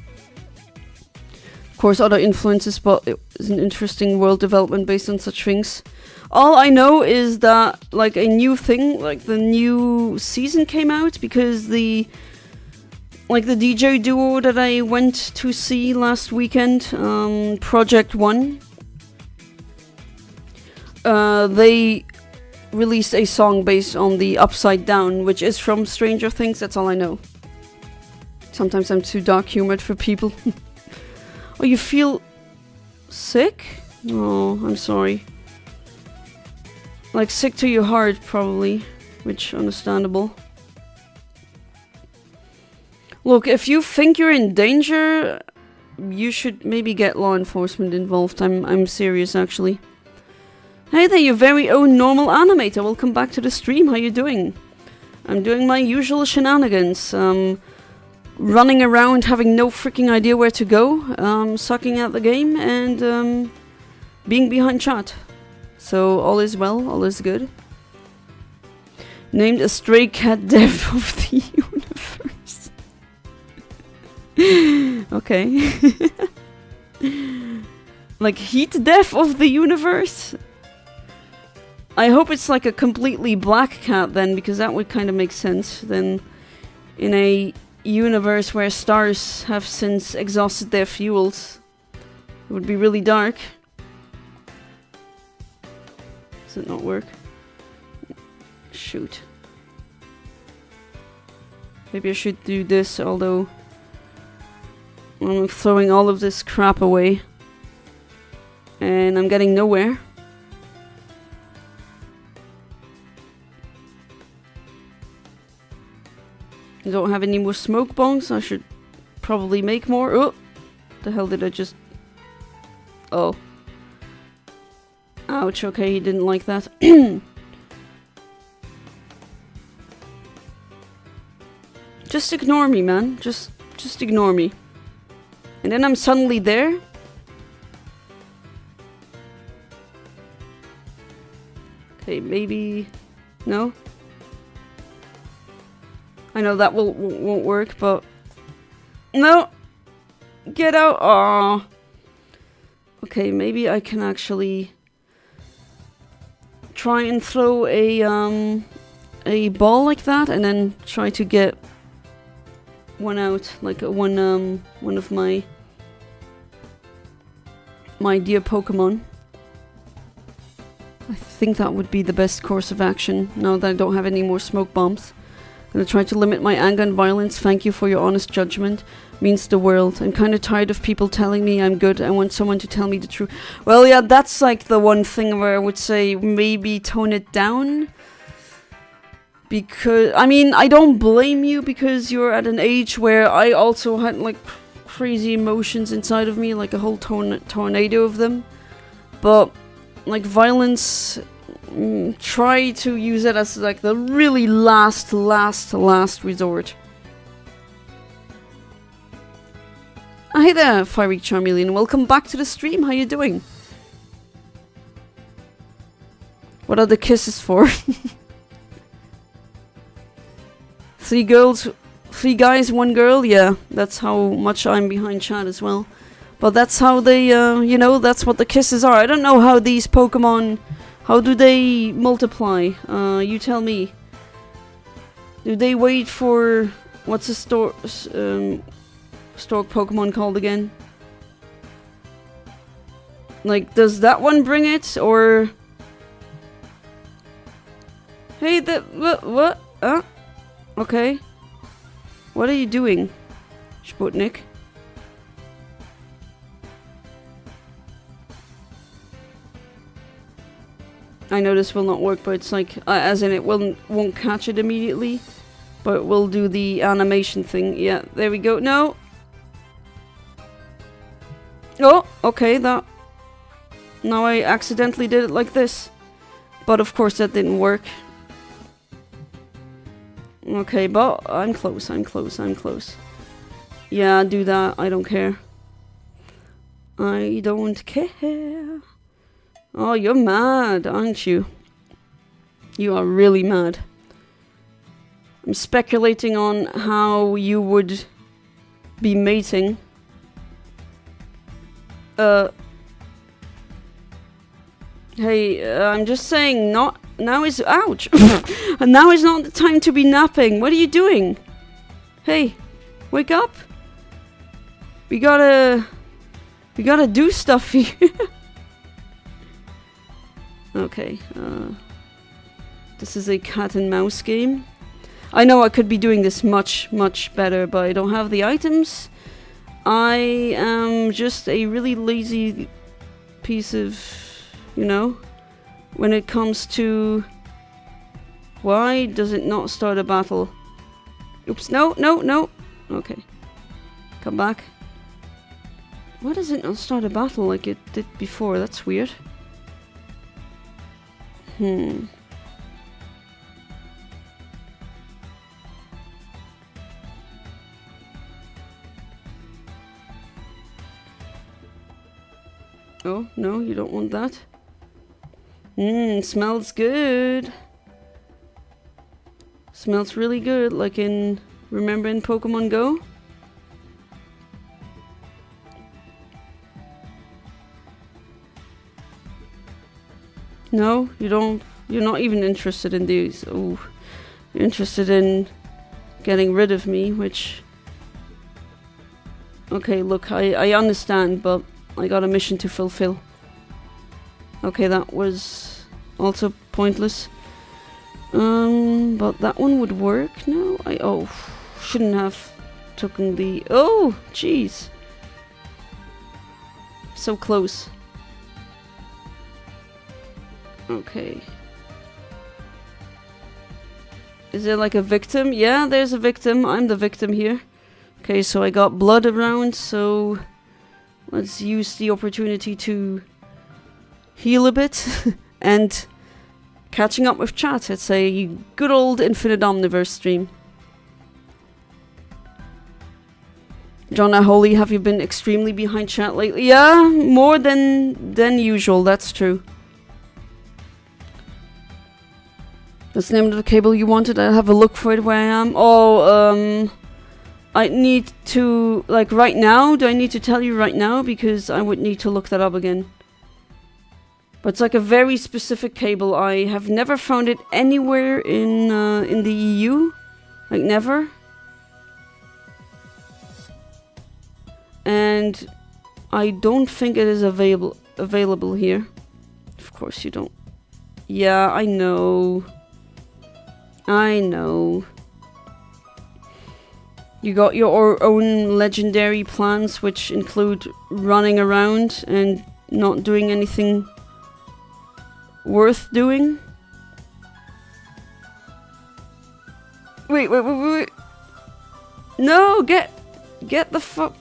Of course, other influences, but it was an interesting world development based on such things. All I know is that, like, a new thing, like, the new season came out, because the DJ duo that I went to see last weekend, Project One, they released a song based on the Upside Down, which is from Stranger Things. That's all I know. Sometimes I'm too dark-humored for people. Oh, you feel sick? Oh, I'm sorry. Like, sick to your heart, probably, which understandable. Look, if you think you're in danger, you should maybe get law enforcement involved. I'm serious, actually. Hey there, your very own normal animator. Welcome back to the stream. How you doing? I'm doing my usual shenanigans. Running around, having no freaking idea where to go. Sucking at the game, and being behind chat. So all is well, all is good. Named a stray cat dev of the universe. Okay. Like heat death of the universe? I hope it's like a completely black cat then, because that would kind of make sense. Then in a universe where stars have since exhausted their fuels, it would be really dark. Does it not work? Shoot. Maybe I should do this, although I'm throwing all of this crap away. And I'm getting nowhere. I don't have any more smoke bombs. I should probably make more. Oh! The hell did I just... Oh. Ouch, okay, he didn't like that. Just ignore me, man. Just ignore me. And then I'm suddenly there. Okay, maybe... No? I know that won't work, but... No! Get out! Aww. Okay, maybe I can actually... try and throw a ball like that, and then try to get one out, like one of my dear Pokemon. I think that would be the best course of action, now that I don't have any more smoke bombs. I'm gonna try to limit my anger and violence. Thank you for your honest judgment. Means the world. I'm kind of tired of people telling me I'm good. I want someone to tell me the truth. Well, yeah, that's like the one thing where I would say maybe tone it down. Because, I mean, I don't blame you, because you're at an age where I also had like crazy emotions inside of me, like a whole tornado of them. But like violence, try to use it as like the really last resort. Hey there, Fiery Charmeleon. Welcome back to the stream. How you doing? What are the kisses for? 3 girls, 3 guys, 1 girl. Yeah, that's how much I'm behind chat as well. But that's how they, you know, that's what the kisses are. I don't know how these Pokemon, how do they multiply? You tell me. Do they wait for, what's the stork Pokemon called again? Like, does that one bring it, or... Hey, what? Okay. What are you doing, Sputnik? I know this will not work, but it's like, as in it won't catch it immediately, but we'll do the animation thing. Yeah, there we go. No! Oh, okay, that... Now I accidentally did it like this. But of course that didn't work. Okay, but I'm close. Yeah, do that. I don't care. I don't care. Oh, you're mad, aren't you? You are really mad. I'm speculating on how you would be mating. Hey, I'm just saying, not now is ouch. And now is not the time to be napping. What are you doing? Hey, wake up. We gotta do stuff here. Okay, this is a cat and mouse game. I know I could be doing this much better, but I don't have the items. I am just a really lazy piece of, you know, when it comes to... Why does it not start a battle? Oops, no. Okay. Come back. Why does it not start a battle like it did before? That's weird. Oh, no, you don't want that. Smells good. Smells really good, like in... Remember in Pokemon Go? No, you don't. You're not even interested in these. Oh, you're interested in getting rid of me, which... Okay, look, I understand, but I got a mission to fulfill. Okay, that was also pointless. But that one would work now. Shouldn't have taken the... Oh, jeez. So close. Okay. Is there like a victim? Yeah, there's a victim. I'm the victim here. Okay, so I got blood around, so let's use the opportunity to heal a bit and catching up with chat. It's a good old Infinite Omniverse stream. John Holy, have you been extremely behind chat lately? Yeah, more than usual, that's true. That's the name of the cable you wanted. I'll have a look for it where I am. Oh, I need to, like, right now? Do I need to tell you right now? Because I would need to look that up again. But it's like a very specific cable. I have never found it anywhere in the EU. Like, never. And I don't think it is available here. Of course you don't. Yeah, I know. I know. You got your own legendary plans, which include running around and not doing anything worth doing. Wait. No, get the fuck.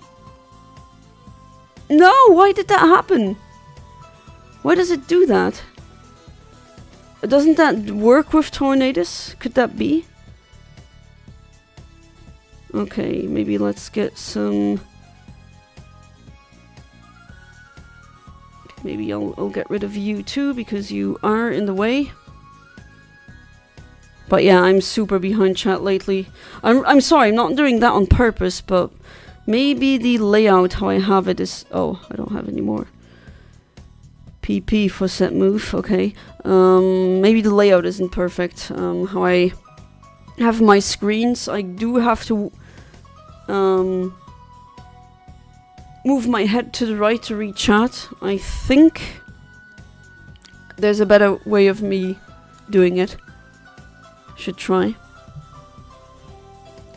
No, why did that happen? Why does it do that? Doesn't that work with tornadoes? Could that be? Okay, maybe let's get some... Maybe I'll get rid of you too, because you are in the way. But yeah, I'm super behind chat lately. I'm sorry, I'm not doing that on purpose, but maybe the layout, how I have it is... Oh, I don't have any more. PP for set move, okay. Maybe the layout isn't perfect. How I have my screens, I do have to move my head to the right to read chat. I think there's a better way of me doing it. Should try.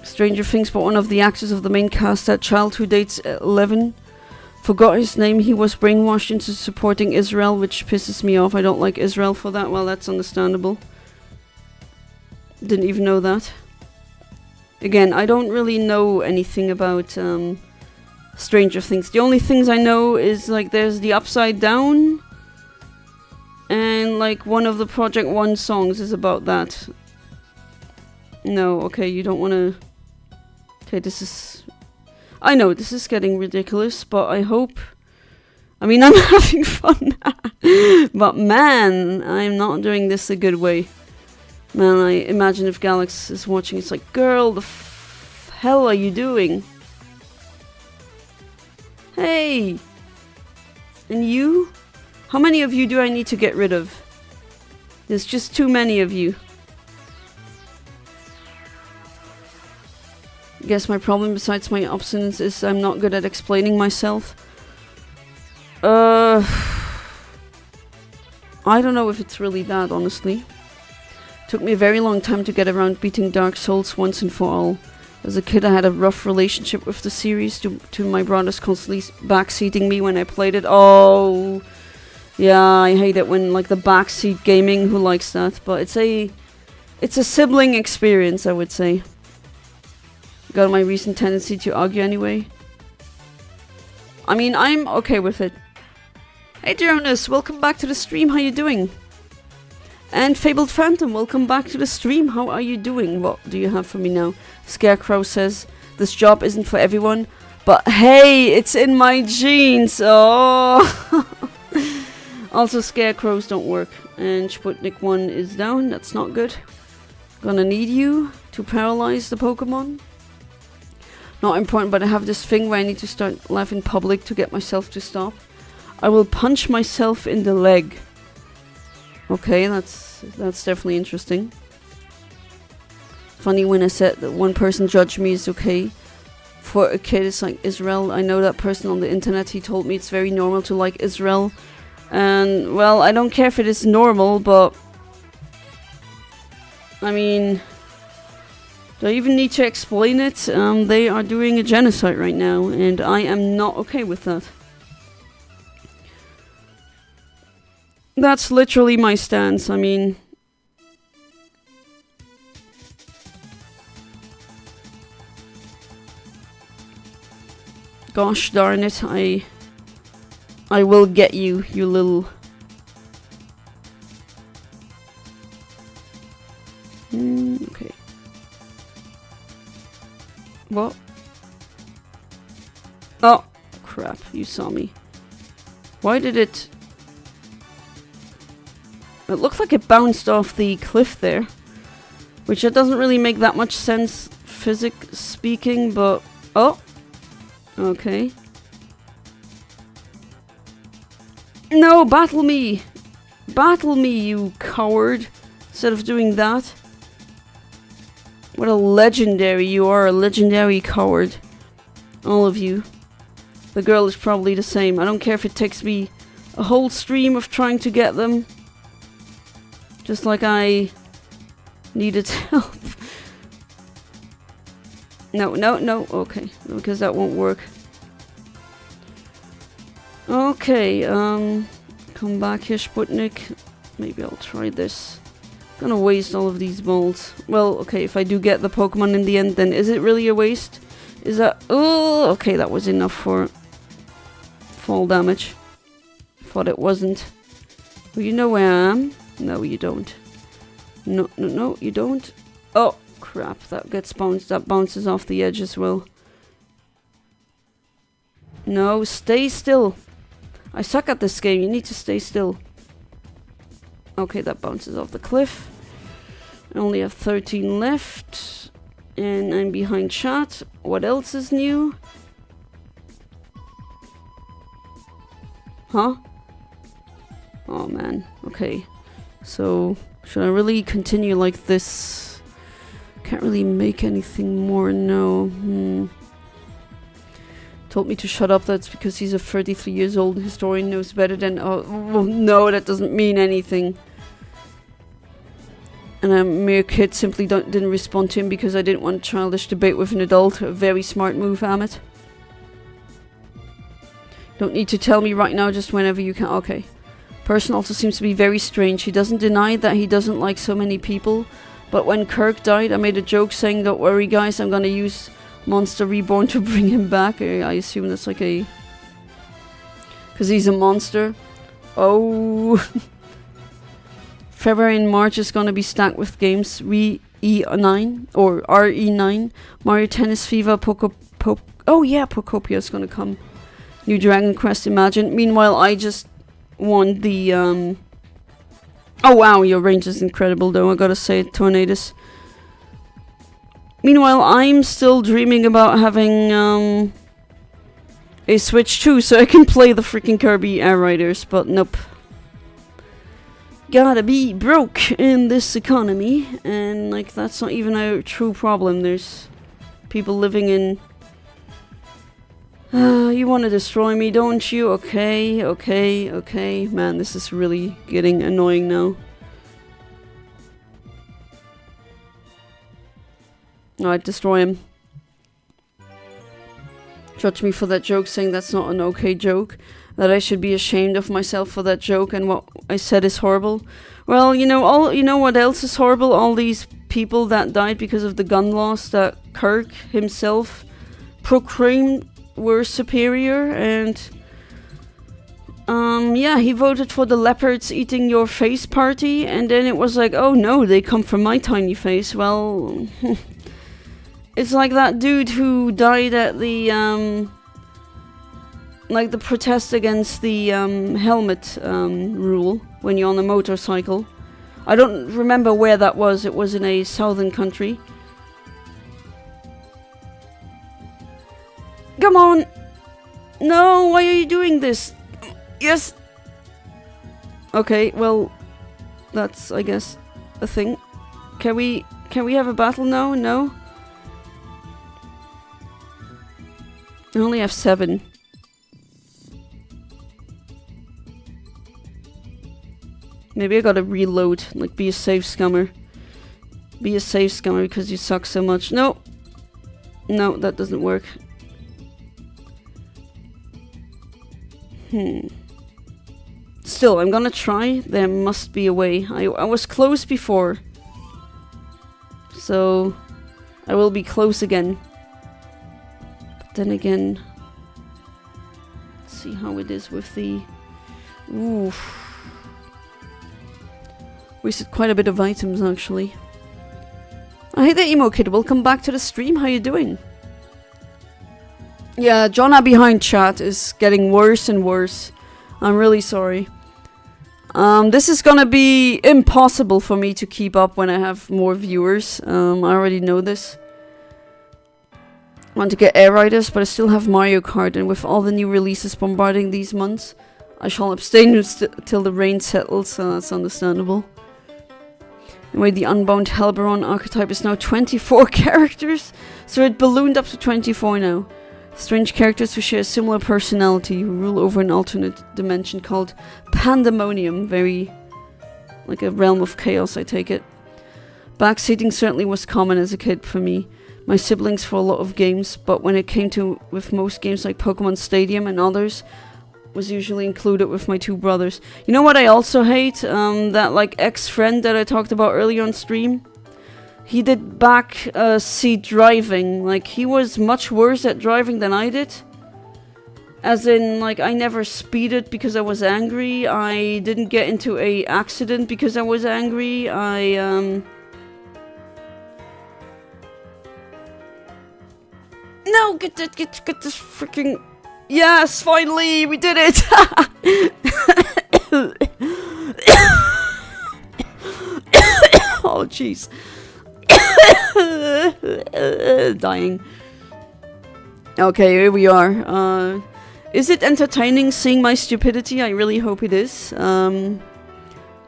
Stranger Things, but one of the actors of the main cast, that child who dates 11, forgot his name. He was brainwashed into supporting Israel, which pisses me off. I don't like Israel for that. Well, that's understandable. Didn't even know that. Again, I don't really know anything about Stranger Things. The only things I know is, like, there's the Upside Down, and, like, one of the Project One songs is about that. No, okay, you don't want to... Okay, this is... I know, this is getting ridiculous, but I hope... I mean, I'm having fun. But man, I'm not doing this a good way. Man, I imagine if Galax is watching, it's like, girl, the hell are you doing? Hey! And you? How many of you do I need to get rid of? There's just too many of you. I guess my problem, besides my obstinance, is I'm not good at explaining myself. I don't know if it's really that, honestly. Took me a very long time to get around beating Dark Souls once and for all. As a kid, I had a rough relationship with the series, to my brothers constantly backseating me when I played it. Oh, yeah, I hate it when, like, the backseat gaming, who likes that? But it's a sibling experience, I would say. Got my recent tendency to argue anyway. I mean, I'm okay with it. Hey Jonas, welcome back to the stream, how you doing? And Fabled Phantom, welcome back to the stream, how are you doing? What do you have for me now? Scarecrow says, this job isn't for everyone, but hey, it's in my genes! Oh! Also, Scarecrows don't work. And Sputnik 1 is down, that's not good. Gonna need you to paralyze the Pokemon. Not important, but I have this thing where I need to start laughing in public to get myself to stop. I will punch myself in the leg. Okay, that's definitely interesting. Funny when I said that one person judged me is okay. For a kid, it's like Israel. I know that person on the internet. He told me it's very normal to like Israel. And, well, I don't care if it is normal, but... I mean... Do I even need to explain it? They are doing a genocide right now, and I am not okay with that. That's literally my stance. I mean... Gosh darn it, I will get you, you little... Okay. What? Oh, crap, you saw me. Why did it... It looked like it bounced off the cliff there. Which it doesn't really make that much sense, physics speaking, but... Oh! Okay. No, battle me! Battle me, you coward! Instead of doing that. What a legendary you are, a legendary coward. All of you. The girl is probably the same. I don't care if it takes me a whole stream of trying to get them. Just like I needed help. No, no, no. Okay. Because that won't work. Okay, come back here, Sputnik. Maybe I'll try this. Gonna waste all of these balls. Well, okay, if I do get the Pokemon in the end, then is it really a waste? Is that... Oh, okay, that was enough for fall damage. Thought it wasn't. Well, you know where I am? No, you don't. No, no, no, you don't. Oh, crap, that gets bounced. That bounces off the edge as well. No, stay still. I suck at this game. You need to stay still. Okay, that bounces off the cliff. I only have 13 left. And I'm behind chat. What else is new? Huh? Oh, man. Okay. So, should I really continue like this? Can't really make anything more, no. Told me to shut up. That's because he's a 33 years old historian, knows better than... Oh, well, no, that doesn't mean anything. And a mere kid simply didn't respond to him because I didn't want childish debate with an adult. A very smart move, Amit. Don't need to tell me right now, just whenever you can. Okay. Person also seems to be very strange. He doesn't deny that he doesn't like so many people. But when Kirk died, I made a joke saying, don't worry guys, I'm gonna use Monster Reborn to bring him back. I assume that's like a... Because he's a monster. Oh... February and March is gonna be stacked with games. E9 or RE9. Mario Tennis Fever, oh yeah, Pokopia is gonna come. New Dragon Quest, imagine. Meanwhile, I just won the... Oh wow, your range is incredible though, I gotta say it, Tornadus. Meanwhile, I'm still dreaming about having a Switch 2 so I can play the freaking Kirby Air Riders, but nope. Gotta be broke in this economy, and like that's not even a true problem. There's people living in... you want to destroy me, don't you? Okay, okay, okay. Man, this is really getting annoying now. Alright, destroy him. Judge me for that joke, saying that's not an okay joke. That I should be ashamed of myself for that joke and what I said is horrible. Well, you know what else is horrible? All these people that died because of the gun laws that Kirk himself proclaimed were superior, and yeah, he voted for the leopards eating your face party, and then it was like, oh no, they come from my tiny face. Well, it's like that dude who died at the like the protest against the helmet rule when you're on a motorcycle. I don't remember where that was. It was in a southern country. Come on! No, why are you doing this? Yes! Okay, well, That's, I guess, a thing. Can we have a battle now? No? I only have 7. Maybe I gotta reload, like be a safe scummer. Be a safe scummer because you suck so much. No! No, that doesn't work. Still, I'm gonna try. There must be a way. I was close before. So, I will be close again. But then again... Let's see how it is with the... Oof. Wasted quite a bit of items, actually. Oh, hey there, Emo Kid. Welcome back to the stream. How you doing? Yeah, Jonna behind chat is getting worse and worse. I'm really sorry. This is gonna be impossible for me to keep up when I have more viewers. I already know this. I want to get Air Riders, but I still have Mario Kart, and with all the new releases bombarding these months, I shall abstain till the rain settles, so that's understandable. Anyway, the Unbound Helberon archetype is now 24 characters, so it ballooned up to 24 now. Strange characters who share a similar personality, who rule over an alternate dimension called Pandemonium. Very like a realm of chaos, I take it. Backseating certainly was common as a kid for me. My siblings for a lot of games, but when it came to with most games like Pokémon Stadium and others, was usually included with my 2 brothers. You know what I also hate? That like ex-friend that I talked about earlier on stream? He did back seat driving. Like, he was much worse at driving than I did. As in, like, I never speeded because I was angry. I didn't get into a accident because I was angry. No, get this freaking... Yes, finally, we did it! Oh, jeez. Dying. Okay, here we are. Is it entertaining seeing my stupidity? I really hope it is.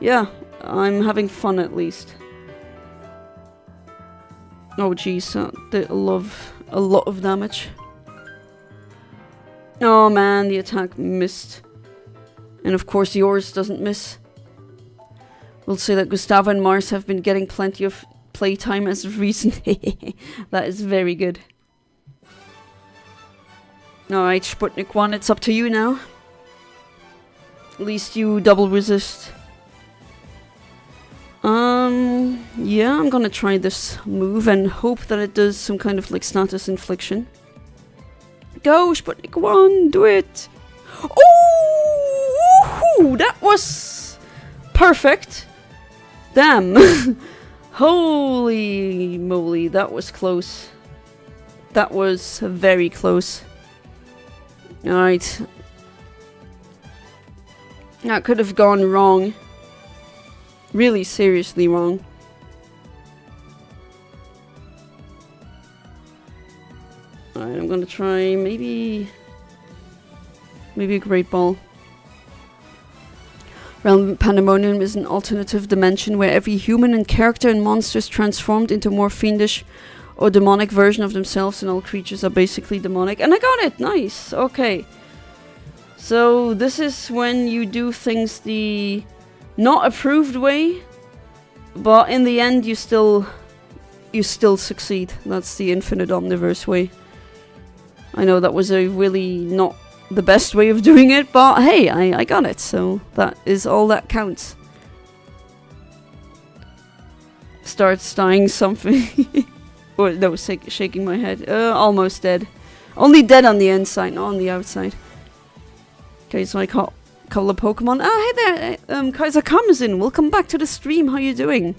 Yeah, I'm having fun at least. Oh jeez, did a lot of damage. Oh man, the attack missed. And of course yours doesn't miss. We'll say that Gustavo and Mars have been getting plenty of playtime as of recent. That is very good. Alright, Sputnik 1, it's up to you now. At least you double resist. Yeah, I'm gonna try this move and hope that it does some kind of like status infliction. Go, Sputnik 1, do it! Oh, that was perfect. Damn. Holy moly, that was close. That was very close. Alright. That could have gone wrong. Really seriously wrong. Alright, I'm gonna try maybe a Great Ball. Realm Pandemonium is an alternative dimension where every human and character and monster is transformed into more fiendish or demonic version of themselves, and all creatures are basically demonic. And I got it! Nice! Okay. So this is when you do things the not approved way, but in the end you still succeed. That's the infinite omniverse way. I know that was a really not the best way of doing it, but hey, I got it, so that is all that counts. Starts dying something. Or no, shaking my head. Almost dead. Only dead on the inside, not on the outside. Okay, so I caught a couple of Pokemon. Ah, hey there, Kaiser Kamazin. Welcome back to the stream. How you doing?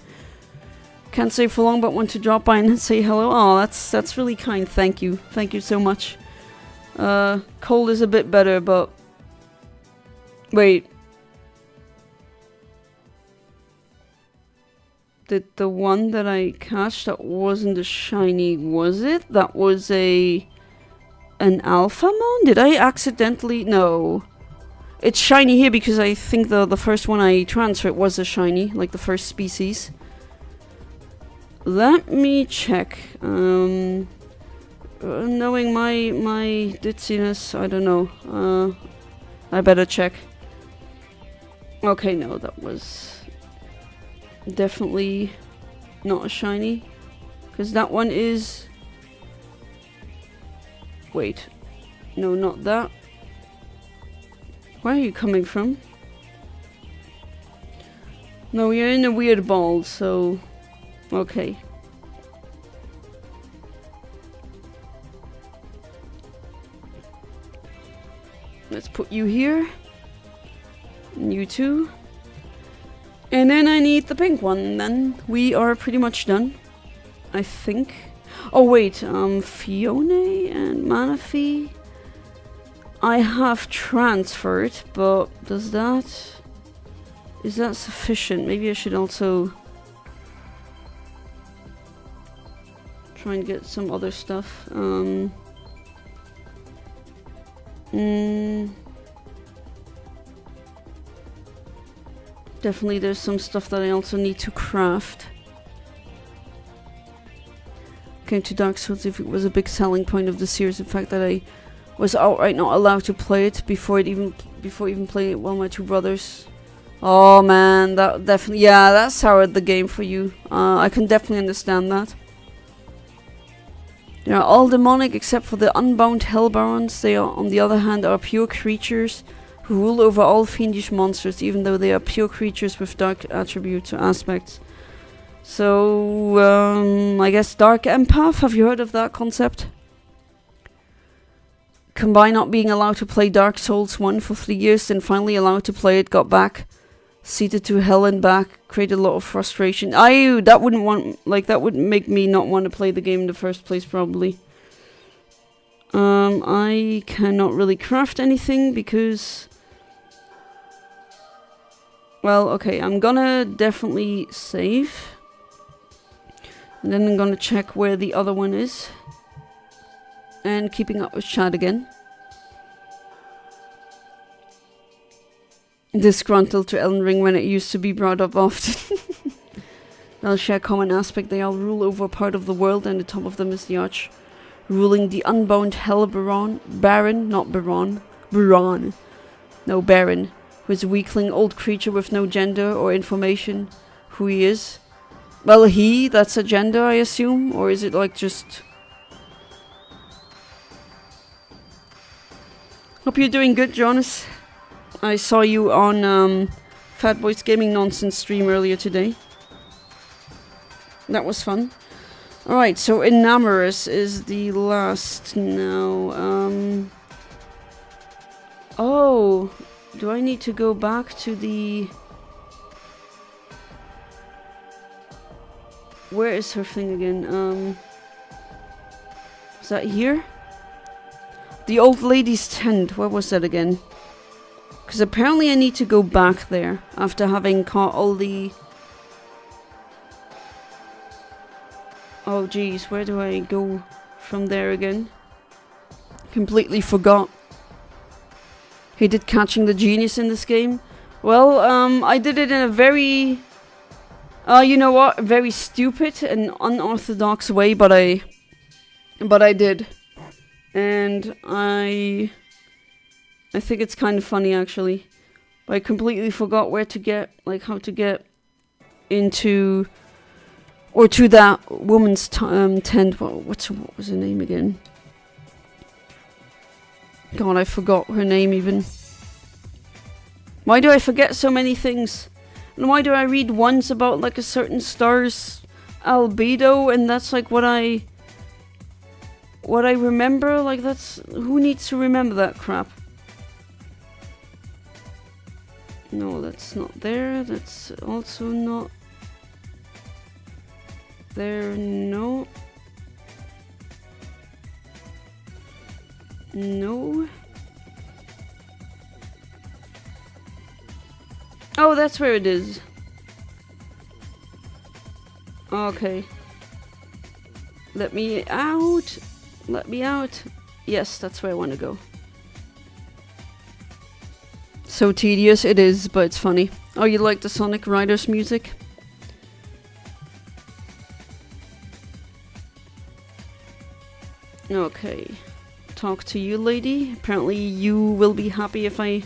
Can't say for long, but want to drop by and say hello. Oh, that's really kind. Thank you. Thank you so much. Cold is a bit better, but... Wait. Did the one that I catched that wasn't a shiny, was it? That was an Alphamon? Did I accidentally... No. It's shiny here because I think the first one I transferred was a shiny, like the first species. Let me check. Knowing my ditziness, I don't know. I better check. Okay, no, that was definitely not a shiny. Because that one is... Wait. No, not that. Where are you coming from? No, you're in a weird ball, so... Okay. Let's put you here. And you too. And then I need the pink one, then we are pretty much done. I think. Oh wait, Fiona and Manaphy. I have transferred, but does that... Is that sufficient? Maybe I should also try and get some other stuff. Definitely there's some stuff that I also need to craft. Came to Dark Souls if it was a big selling point of the series, the fact that I was outright not allowed to play it before even playing it while my two brothers. Oh man, that definitely, yeah, that soured the game for you. I can definitely understand that. They are all demonic except for the unbound Hell Barons. They are, on the other hand, are pure creatures who rule over all fiendish monsters, even though they are pure creatures with dark attributes or aspects. So, I guess Dark Empath, have you heard of that concept? Combine not being allowed to play Dark Souls 1 for 3 years, then finally allowed to play it, got back, seated to hell and back, created a lot of frustration. That would make me not want to play the game in the first place, probably. I cannot really craft anything because... Well, okay, I'm gonna definitely save. And then I'm gonna check where the other one is. And keeping up with chat again. Disgruntled to Elden Ring when it used to be brought up often. They'll share common aspect. They all rule over a part of the world, and the top of them is the arch. Ruling the unbound Hell Baron. Baron, not Baron. Baron. No, Baron. Who is a weakling old creature with no gender or information who he is. Well, that's a gender, I assume? Or is it like just... Hope you're doing good, Jonas. I saw you on Fat Boys Gaming Nonsense stream earlier today. That was fun. Alright, so Enamorous is the last now. Oh, do I need to go back to the... Where is her thing again? Is that here? The old lady's tent. Where was that again? Because apparently I need to go back there after having caught all the... Oh geez, where do I go from there again? Completely forgot. Hated catching the genius in this game. Well, I did it in a very... you know what? Very stupid and unorthodox way, but I did. And I think it's kind of funny actually. But I completely forgot where to get, like how to get into, or to that woman's tent. What was her name again? God, I forgot her name even. Why do I forget so many things? And why do I read once about like a certain star's albedo and that's like what I remember? Like that's... Who needs to remember that crap? No, that's not there. That's also not there. No. No. Oh, that's where it is. Okay. Let me out. Let me out. Yes, that's where I want to go. So tedious, it is, but it's funny. Oh, you like the Sonic Riders music? Okay. Talk to you, lady. Apparently you will be happy if I...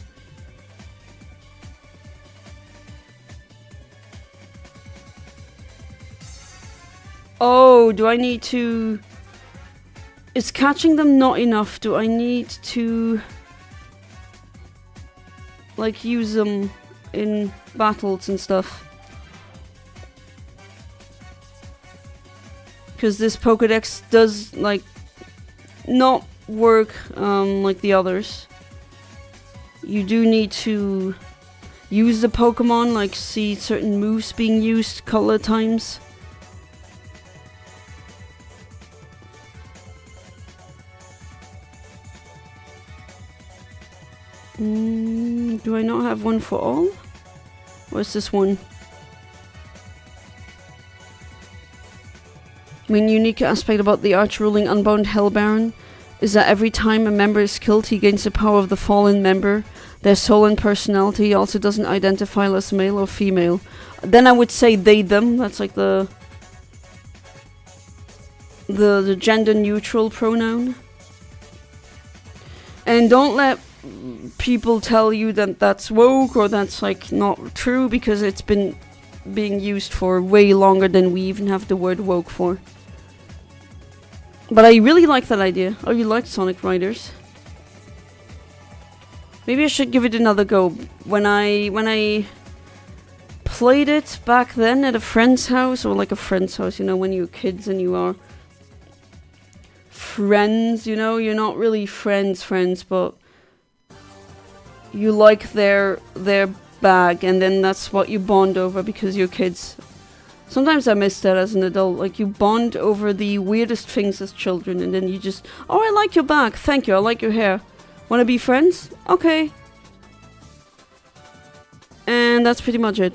Oh, do I need to... Is catching them not enough? Do I need to... like, use them in battles and stuff? Because this Pokédex does, like, not work like the others. You do need to use the Pokemon, like see certain moves being used a couple of times. Do I not have one for all? Where's this one? I mean, unique aspect about the arch-ruling Unbound Hell Baron is that every time a member is killed, he gains the power of the fallen member. Their soul and personality also doesn't identify as male or female. Then I would say they, them. That's like the gender-neutral pronoun. And don't let people tell you that that's woke or that's like not true, because it's been being used for way longer than we even have the word woke for. But I really like that idea. Oh, you like Sonic Riders? Maybe I should give it another go. When I played it back then at a friend's house, or like a friend's house, you know, when you're kids and you are friends, you know, you're not really friends, but you like their bag, and then that's what you bond over because you're kids. Sometimes I miss that as an adult. Like, you bond over the weirdest things as children, and then you just, oh, I like your bag, thank you, I like your hair. Wanna be friends? Okay. And that's pretty much it.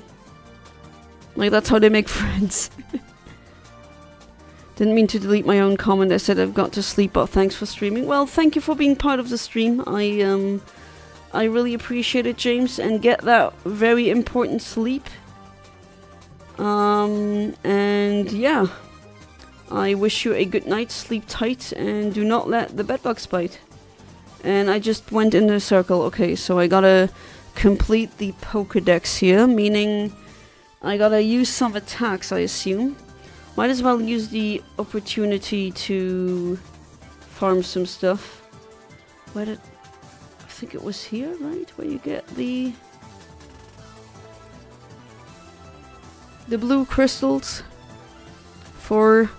Like, that's how they make friends. Didn't mean to delete my own comment. I said I've got to sleep, but thanks for streaming. Well, thank you for being part of the stream. I really appreciate it, James, and get that very important sleep. And yeah, I wish you a good night, sleep tight, and do not let the bedbugs bite. And I just went in a circle. Okay, so I gotta complete the Pokédex here, meaning I gotta use some attacks, I assume. Might as well use the opportunity to farm some stuff. Where did... I think it was here, right? Where you get the blue crystals for,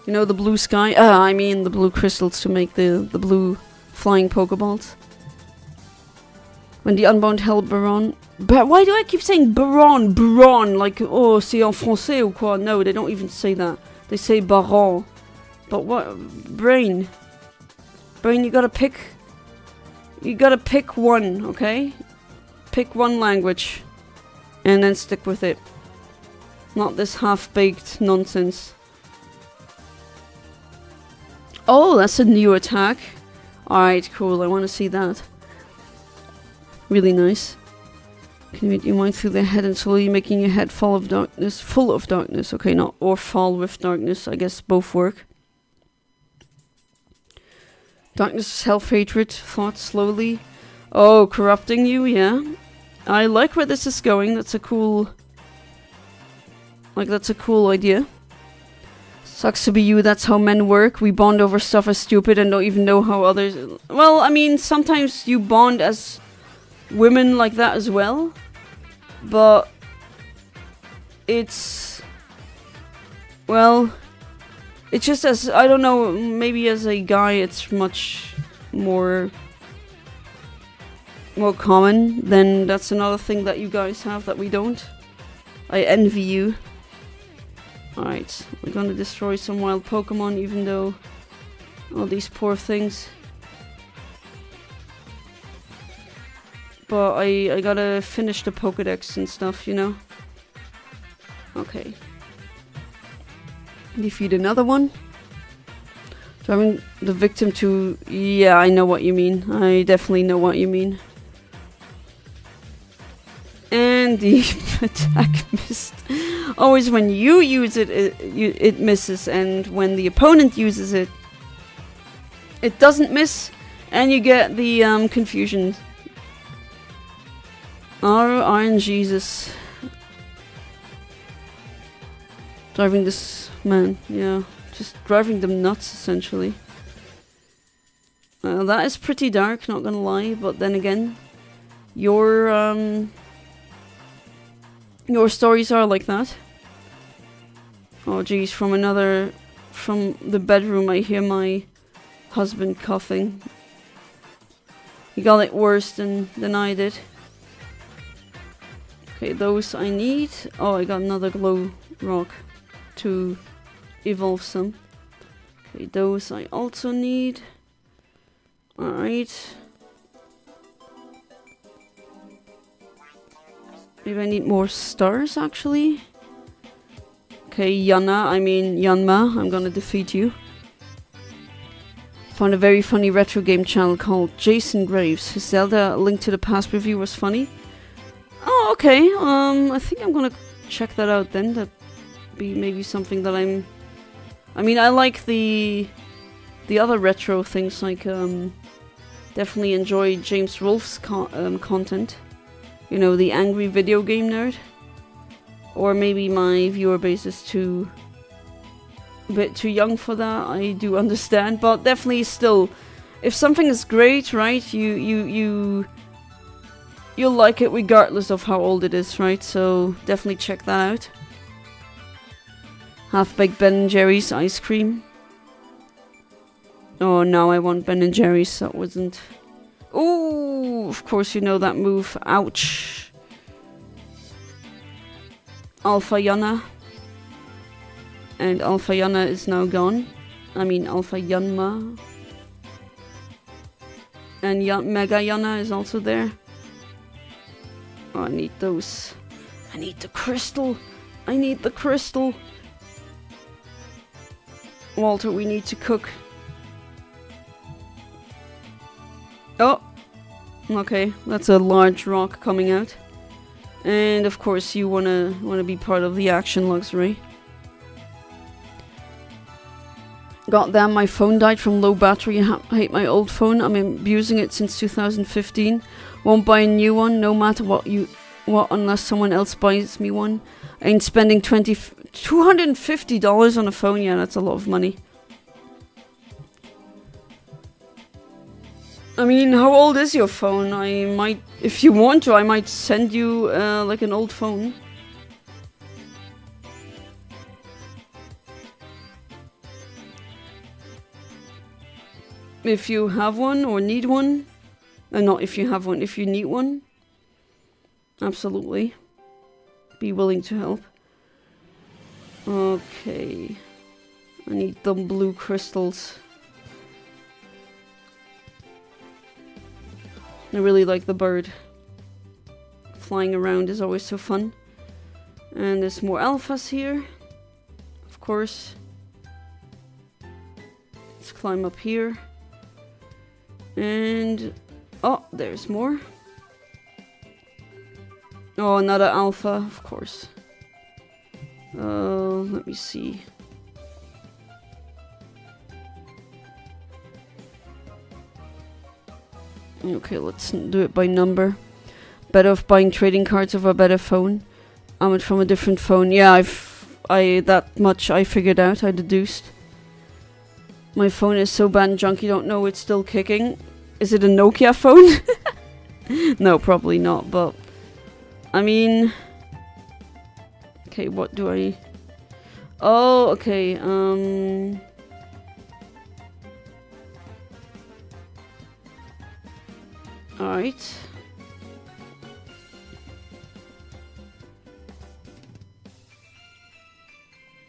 you know, the blue sky. I mean the blue crystals to make the blue flying Pokeballs. When the Unbound Hell Baron... But why do I keep saying Baron? Baron, like, oh, c'est en français ou quoi? No, they don't even say that. They say Baron. But what? Brain, you gotta pick... You gotta pick one, okay? Pick one language. And then stick with it. Not this half-baked nonsense. Oh, that's a new attack. Alright, cool, I want to see that. Really nice. Can you make your mind through the head and slowly making your head full of darkness. Okay, not or fall with darkness. I guess both work. Darkness, self-hatred, thought slowly. Oh, corrupting you, yeah. I like where this is going. That's a cool... Like, that's a cool idea. Sucks to be you, that's how men work. We bond over stuff as stupid and don't even know how others... Well, I mean, sometimes you bond as women like that as well. But... It's... Well... It's just as... I don't know, maybe as a guy it's much more common. Then that's another thing that you guys have that we don't. I envy you. Alright, we're gonna destroy some wild Pokemon, even though all these poor things. But I gotta finish the Pokédex and stuff, you know? Okay. Defeat another one. Driving the victim to... Yeah, I know what you mean. I definitely know what you mean. And the attack missed. Always when you use it, it misses, and when the opponent uses it, it doesn't miss, and you get the confusion. Iron Jesus. Driving this man, yeah. Just driving them nuts, essentially. That is pretty dark, not gonna lie, but then again, your stories are like that. Oh geez, from the bedroom I hear my husband coughing. He got it worse than I did. Okay, those I need. Oh, I got another glow rock to evolve some. Okay, those I also need. Alright. Maybe I need more stars, actually. Okay, Yanma, I'm gonna defeat you. Found a very funny retro game channel called Jason Graves. His Zelda Link to the Past review was funny. Oh, okay. I think I'm gonna check that out then. That'd be maybe something that I mean, I like the other retro things, like, definitely enjoy James Rolfe's content. You know, the angry video game nerd. Or maybe my viewer base is a bit too young for that, I do understand. But definitely still, if something is great, right, you'll like it regardless of how old it is, right? So definitely check that out. Half-baked Ben & Jerry's ice cream. Oh, now I want Ben & Jerry's. That wasn't... Ooh, of course you know that move. Ouch. Alpha Yanma. And Alpha Yanma is now gone. I mean Alpha Yanma. And Mega Yanma is also there. Oh, I need those. I need the crystal. I need the crystal. Walter, we need to cook. Oh! Okay, that's a large rock coming out. And of course you wanna be part of the action luxury. God damn, my phone died from low battery. I hate my old phone. I'm abusing it since 2015. Won't buy a new one, no matter what unless someone else buys me one. I ain't spending $250 on a phone. Yeah, that's a lot of money. I mean, how old is your phone? I might, if you want to, I might send you like an old phone. If you have one or need one. Not if you have one, if you need one. Absolutely. Be willing to help. Okay. I need the blue crystals. I really like the bird. Flying around is always so fun. And there's more alphas here. Of course. Let's climb up here. And... oh, there's more. Oh, another alpha, of course. Let me see. Okay, let's do it by number. Better off buying trading cards of a better phone. I'm from a different phone. Yeah, that much I figured out, I deduced. My phone is so bad and junk you don't know it's still kicking. Is it a Nokia phone? No, probably not, but... I mean... okay, what do I... oh, okay, alright.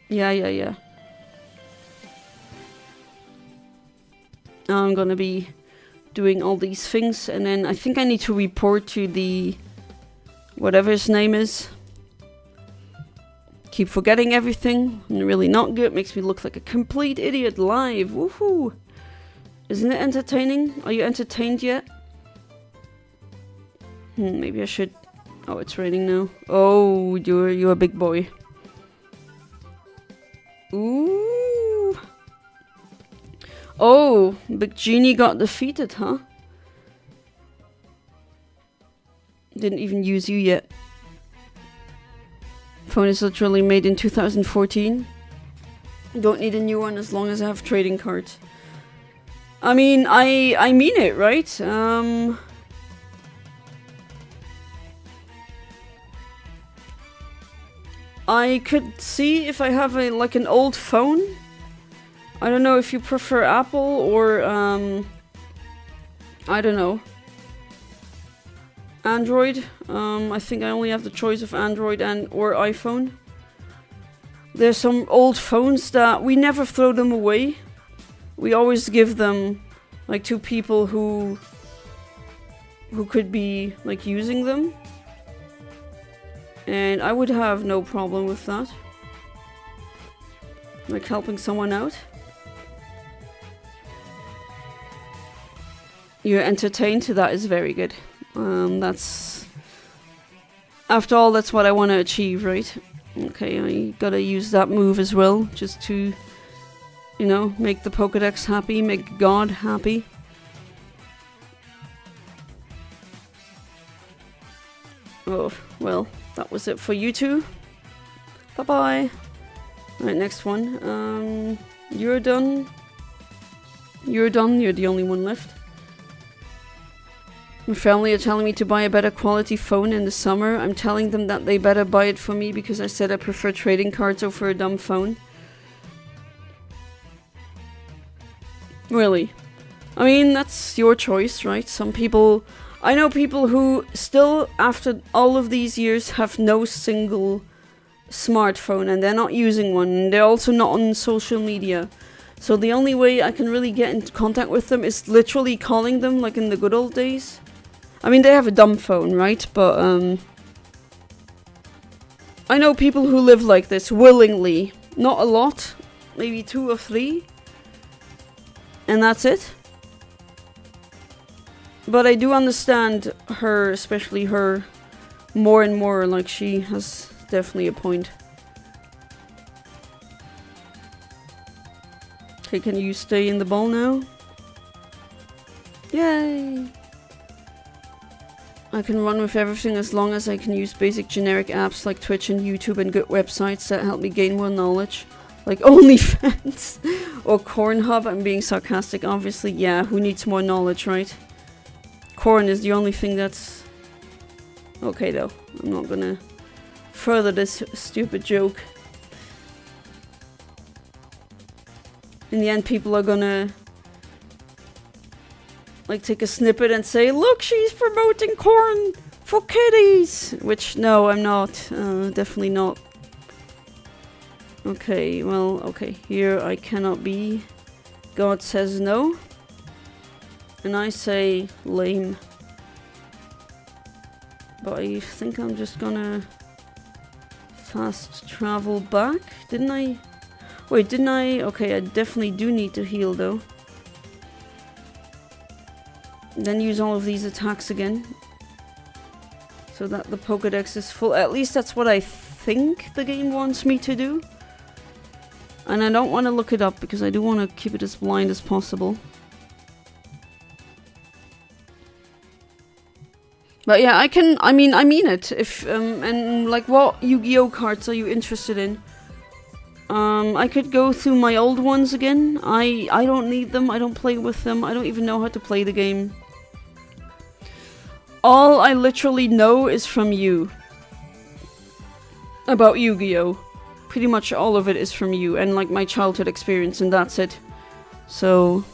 Yeah. I'm gonna be doing all these things, and then I think I need to report to the... whatever his name is. Keep forgetting everything. Really not good. Makes me look like a complete idiot live. Woohoo! Isn't it entertaining? Are you entertained yet? Maybe I should Oh, it's raining now. Oh, you're a big boy. Ooh. Oh, Big Genie got defeated, huh? Didn't even use you yet. Phone is literally made in 2014. Don't need a new one as long as I have trading cards. I mean, I mean it, right? I could see if I have like an old phone. I don't know if you prefer Apple or I don't know. Android. I think I only have the choice of Android or iPhone. There's some old phones that we never throw them away. We always give them like to people who could be like using them. And I would have no problem with that. Like helping someone out. You're entertained, that is very good. That's... After all, that's what I want to achieve, right? Okay, I gotta use that move as well, just to, you know, make the Pokédex happy, make God happy. Oh, well, that was it for you two. Bye-bye. Alright, next one. You're done. You're done, you're the only one left. My family are telling me to buy a better quality phone in the summer. I'm telling them that they better buy it for me because I said I prefer trading cards over a dumb phone. Really? I mean, that's your choice, right? Some people... I know people who still, after all of these years, have no single smartphone and they're not using one. And they're also not on social media. So the only way I can really get into contact with them is literally calling them like in the good old days. I mean, they have a dumb phone, right? But, I know people who live like this willingly. Not a lot. Maybe 2 or 3. And that's it. But I do understand her, especially her, more and more. Like, she has definitely a point. Okay, can you stay in the ball now? Yay! I can run with everything as long as I can use basic generic apps like Twitch and YouTube and good websites that help me gain more knowledge. Like OnlyFans or Cornhub. I'm being sarcastic, obviously. Yeah, who needs more knowledge, right? Corn is the only thing that's... Okay, though. I'm not gonna further this stupid joke. In the end, people are gonna... like take a snippet and say, look, she's promoting corn for kiddies! Which, no, I'm not. Definitely not. Okay, well, okay. Here I cannot be. God says no. And I say lame. But I think I'm just gonna fast travel back. Didn't I? Wait, didn't I? Okay, I definitely do need to heal though. Then use all of these attacks again. So that the Pokédex is full. At least that's what I think the game wants me to do. And I don't want to look it up because I do want to keep it as blind as possible. But yeah, I mean it. If, and like what Yu-Gi-Oh cards are you interested in? I could go through my old ones again. I don't need them. I don't play with them. I don't even know how to play the game. All I literally know is from you. About Yu-Gi-Oh! Pretty much all of it is from you. And like my childhood experience, and that's it. So...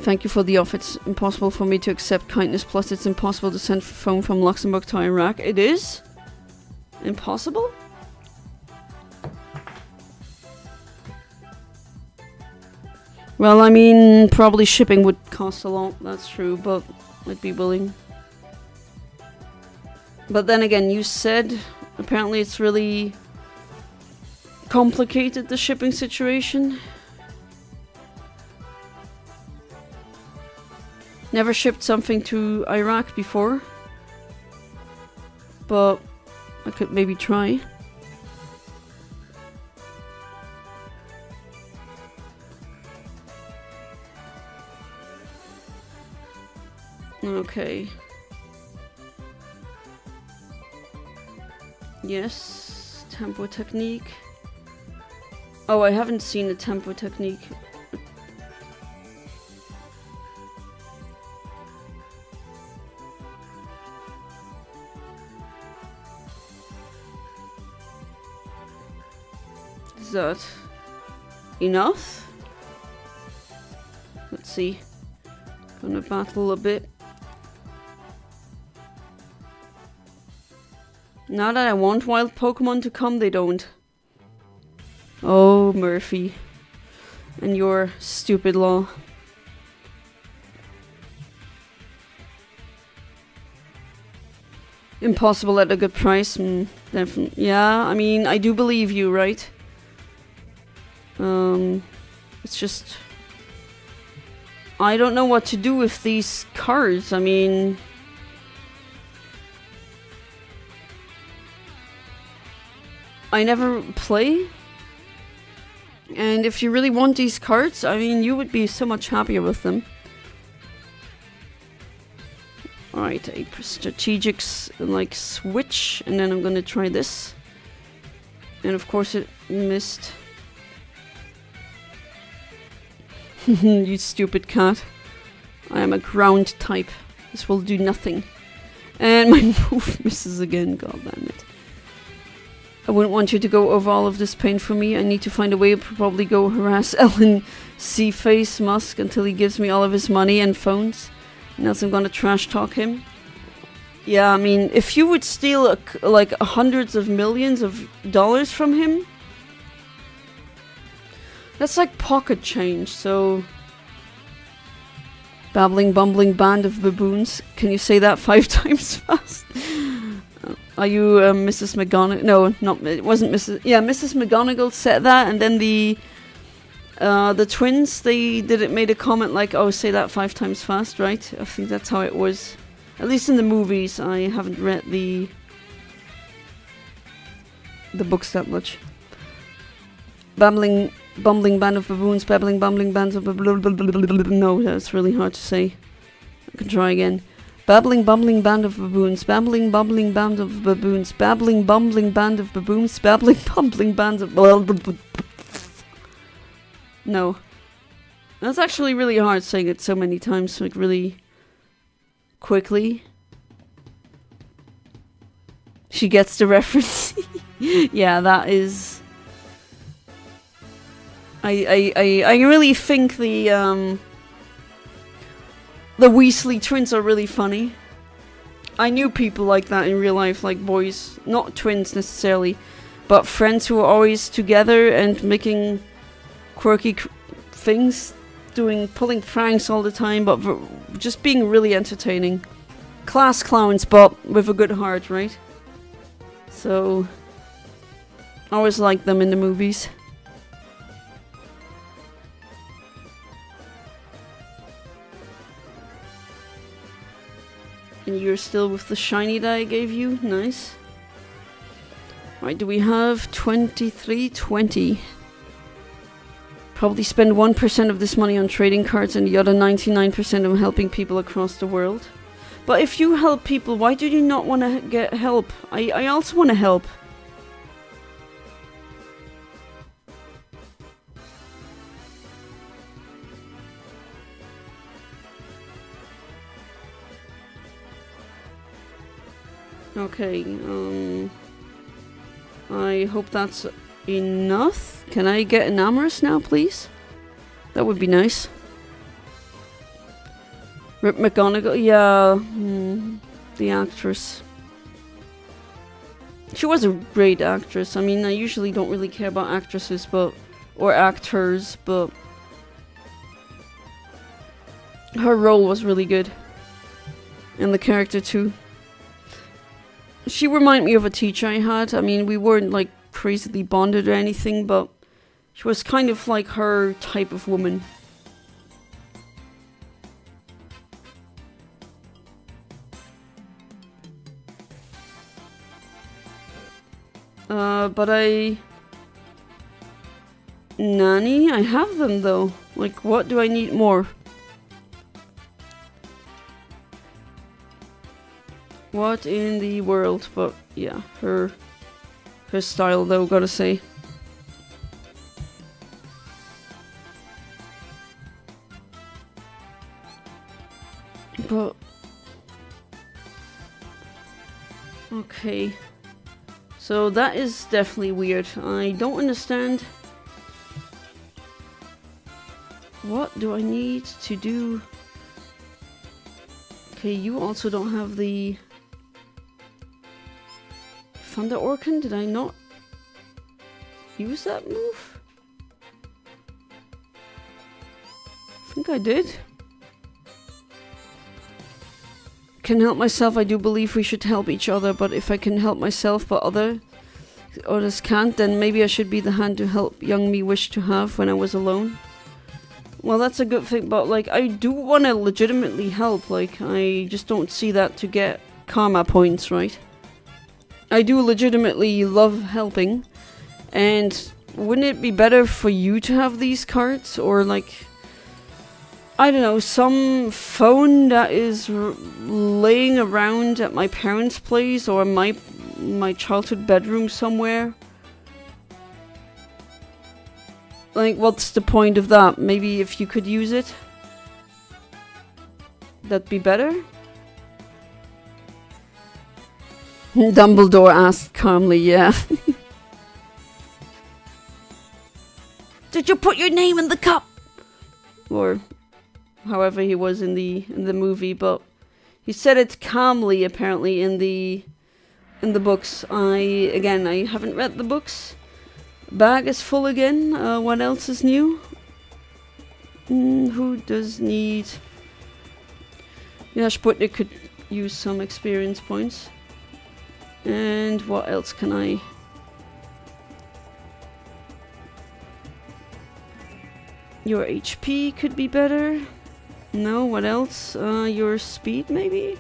Thank you for the offer. It's impossible for me to accept kindness. Plus it's impossible to send phone from Luxembourg to Iraq. It is? Impossible? Well, I mean, probably shipping would cost a lot, that's true, but I'd be willing. But then again, you said apparently it's really complicated, the shipping situation. Never shipped something to Iraq before, but I could maybe try. Okay. Yes, tempo technique. Oh, I haven't seen a tempo technique. Is that enough? Let's see. Gonna battle a bit. Now that I want wild Pokemon to come, they don't. Oh, Murphy. And your stupid law. Impossible at a good price. Definitely. Yeah, I mean, I do believe you, right? It's just... I don't know what to do with these cards. I mean... I never play, and if you really want these cards, I mean, you would be so much happier with them. Alright, a strategics like switch, and then I'm gonna try this. And of course it missed. You stupid cat. I am a ground type. This will do nothing. And my move misses again, god damn it. I wouldn't want you to go over all of this pain for me. I need to find a way to probably go harass Ellen C-Face Musk until he gives me all of his money and phones. And else I'm gonna trash talk him. Yeah, I mean, if you would steal like hundreds of millions of dollars from him, that's like pocket change, so... Babbling, bumbling band of baboons. Can you say that 5 times fast? Are you Mrs. McGonagall? No, not it wasn't Mrs. Yeah, Mrs. McGonagall said that, and then the twins made a comment like, "Oh, say that 5 times fast," right? I think that's how it was. At least in the movies. I haven't read the books that much. Babbling, bumbling band of baboons. Babbling, bumbling bands of no, that's really hard to say. I can try again. Babbling, bumbling band of baboons. Babbling, bumbling band of baboons. Babbling, bumbling band of baboons. Babbling, bumbling bands of... No. That's actually really hard saying it so many times, like really quickly. She gets the reference. Yeah, that is... I really think the Weasley twins are really funny. I knew people like that in real life, like boys, not twins necessarily, but friends who are always together and making quirky things, pulling pranks all the time, but just being really entertaining. Class clowns, but with a good heart, right? So, I always liked them in the movies. And you're still with the shiny that I gave you. Nice. Right, do we have 2320? Probably spend 1% of this money on trading cards and the other 99% on helping people across the world. But if you help people, why do you not want to get help? I also want to help. Okay, I hope that's enough. Can I get an Amorous now, please? That would be nice. Rip McGonagall, yeah, the actress. She was a great actress. I mean, I usually don't really care about actresses, or actors, but her role was really good. And the character too. She reminded me of a teacher I had. I mean, we weren't like crazily bonded or anything, but she was kind of like her type of woman. But Nani? I have them though. Like, what do I need more? What in the world? But yeah, her style though, gotta say. But okay. So that is definitely weird. I don't understand. What do I need to do? Okay, you also don't have the Thunder Orkin. Did I not use that move? I think I did. Can help myself. I do believe we should help each other, but if I can help myself but others can't, then maybe I should be the hand to help young me wish to have when I was alone. Well, that's a good thing, but like I do want to legitimately help. Like I just don't see that to get karma points, right? I do legitimately love helping, and wouldn't it be better for you to have these cards, or like, I don't know, some phone that is laying around at my parents' place or my childhood bedroom somewhere? Like, what's the point of that? Maybe if you could use it, that'd be better? Dumbledore asked calmly, yeah. Did you put your name in the cup? Or however he was in the movie, but he said it calmly apparently in the books. I haven't read the books. Bag is full again. What else is new? Who does need? Yeah, Sputnik could use some experience points. And what else can I? Your HP could be better. No, what else? Your speed, maybe?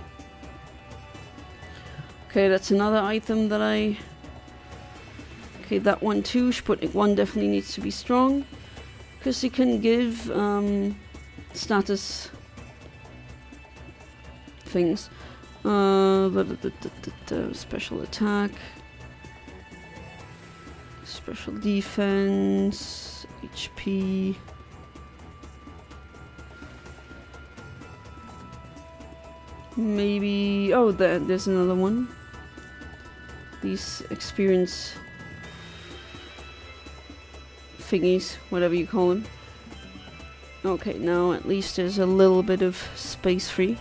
Okay, that's another item that I... Okay, that one too. Sputnik 1 definitely needs to be strong. Because he can give status things. Special attack. Special defense. HP. Maybe... Oh, there's another one. These experience thingies, whatever you call them. Okay, now at least there's a little bit of space free.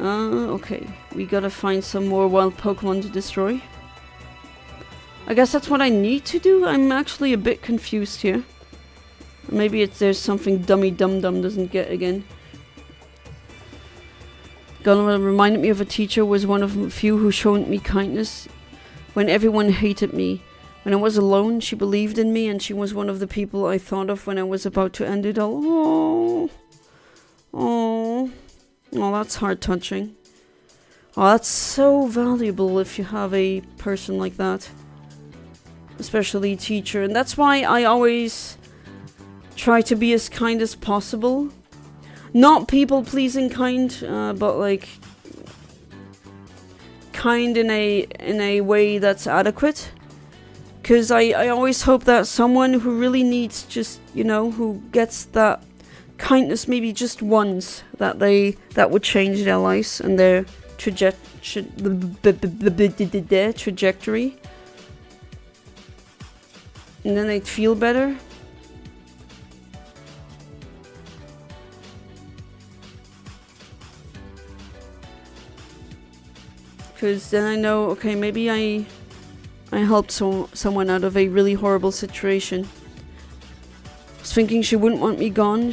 Okay, we gotta find some more wild Pokemon to destroy. I guess that's what I need to do? I'm actually a bit confused here. Maybe there's something Dummy Dum Dum doesn't get again. Gonna reminded me of a teacher, was one of a few who showed me kindness when everyone hated me. When I was alone, she believed in me, and she was one of the people I thought of when I was about to end it all. Oh, that's heart touching. Oh, that's so valuable if you have a person like that, especially a teacher, and that's why I always try to be as kind as possible. Not people-pleasing kind, but like kind in a way that's adequate. Because I always hope that someone who really needs just, you know, who gets that kindness maybe just once, that would change their lives and their trajectory. And then they'd feel better. Because then I know, okay, maybe I helped someone out of a really horrible situation. I was thinking she wouldn't want me gone.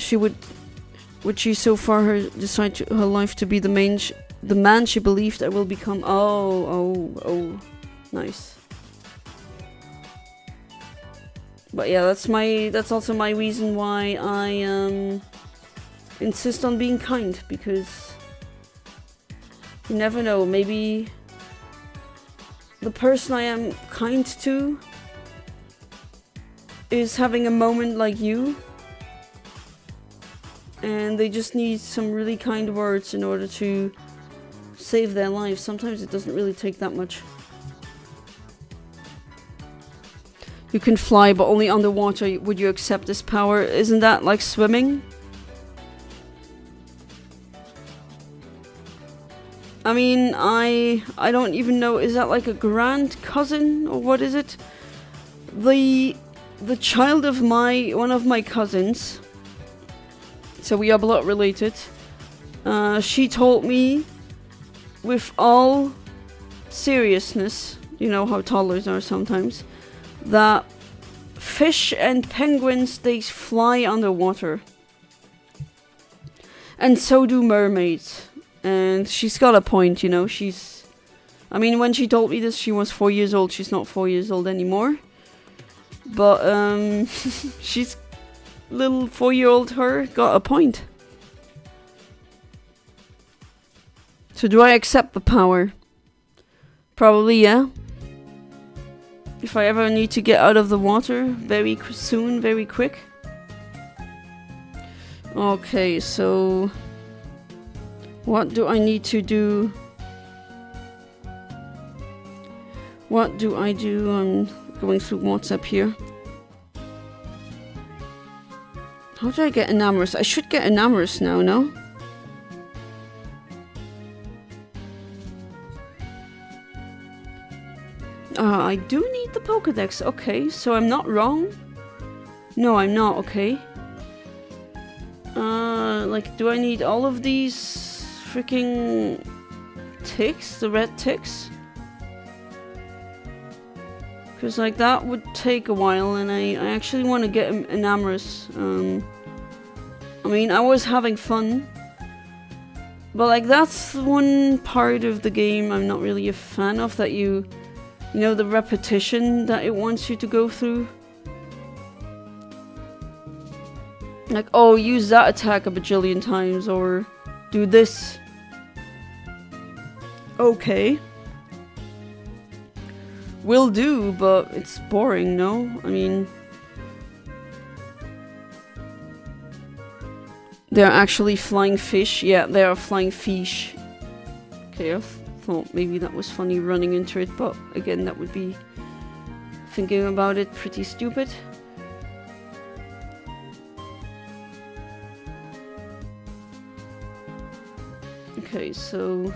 Would she so far decide her life to be the man she believed I will become? Oh, nice. But yeah, that's also my reason why I insist on being kind, because you never know, maybe the person I am kind to is having a moment like you. And they just need some really kind words in order to save their lives. Sometimes it doesn't really take that much. You can fly, but only underwater. Would you accept this power? Isn't that like swimming? I mean, I don't even know. Is that like a grand cousin or what is it? The child of one of my cousins. So we are blood related. She told me, with all seriousness, you know how toddlers are sometimes, that fish and penguins, they fly underwater. And so do mermaids. And she's got a point, you know. I mean, when she told me this, she was 4 years old. She's not 4 years old anymore. But, she's... little 4-year-old her got a point. So do I accept the power? Probably, yeah. If I ever need to get out of the water very soon, very quick. Okay, so... what do I need to do? What do I do? I'm going through WhatsApp here. How do I get Enamorous? I should get Enamorous now, no? I do need the Pokédex. Okay, so I'm not wrong. No, I'm not. Okay. Like, do I need all of these freaking ticks? The red ticks? Because, like, that would take a while, and I actually want to get Enamorous. I mean, I was having fun. But, like, that's one part of the game I'm not really a fan of, that you know, the repetition that it wants you to go through. Like, oh, use that attack a bajillion times, or do this. Okay. Will do, but it's boring, no? I mean... they're actually flying fish. Yeah, they are flying fish. Okay, I thought maybe that was funny running into it, but again, that would be, thinking about it, pretty stupid. Okay, so...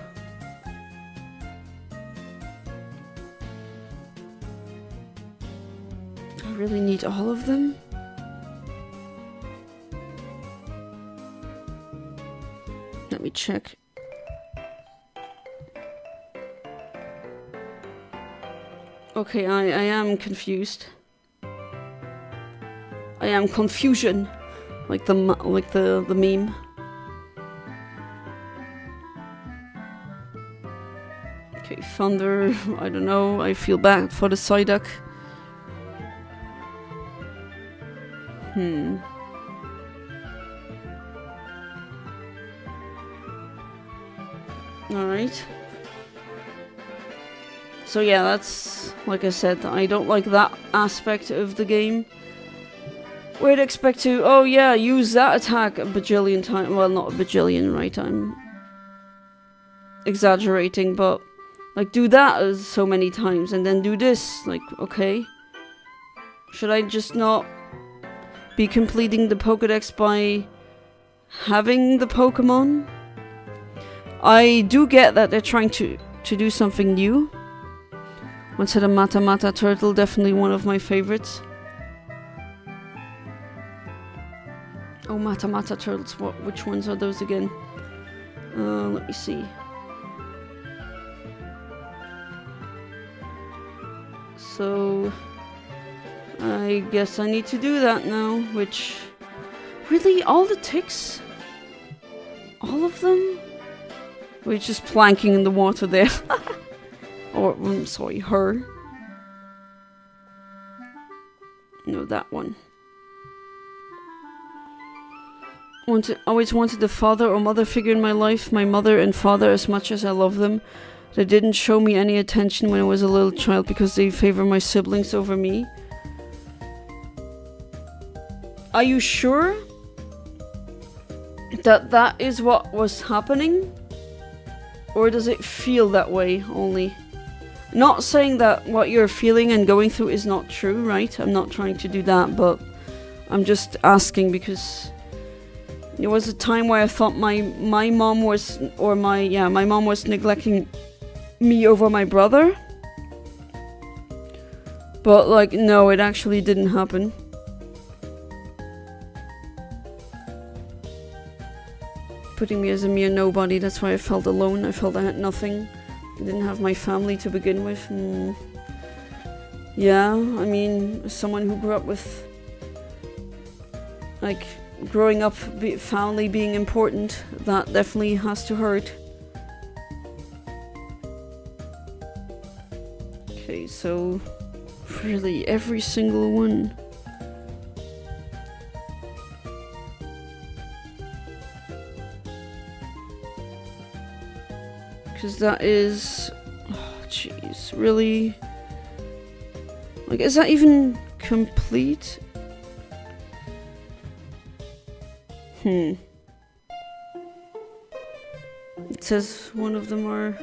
I really need all of them? Let me check. Okay, I am confused. I am confusion, like the meme. Okay, thunder. I don't know. I feel bad for the Psyduck. Alright. So yeah, that's, like I said, I don't like that aspect of the game. We'd expect to, oh yeah, use that attack a bajillion times. Well, not a bajillion, right? I'm exaggerating, but like do that so many times and then do this. Like, okay. Should I just not be completing the Pokédex by having the Pokemon? I do get that they're trying to do something new. Once had a Mata turtle, definitely one of my favorites. Oh, Mata turtles, which ones are those again? Let me see. So, I guess I need to do that now, which... Really? All the ticks? All of them? We're just planking in the water there. Or, I'm sorry, her. No, that one. Always wanted a father or mother figure in my life. My mother and father, as much as I love them, They didn't show me any attention when I was a little child because they favor my siblings over me. Are you sure that that is what was happening? Or does it feel that way only? Not saying that what you're feeling and going through is not true, right? I'm not trying to do that, but I'm just asking because there was a time where I thought my mom was, or my mom was neglecting me over my brother. But like, no, it actually didn't happen. Putting me as a mere nobody, that's why I felt alone. I felt I had nothing. I didn't have my family to begin with. Yeah, I mean, as someone who grew up with, like, growing up, family being important, that definitely has to hurt. Okay, so really every single one. Because that is, oh jeez, really? Like, is that even complete? It says one of them are...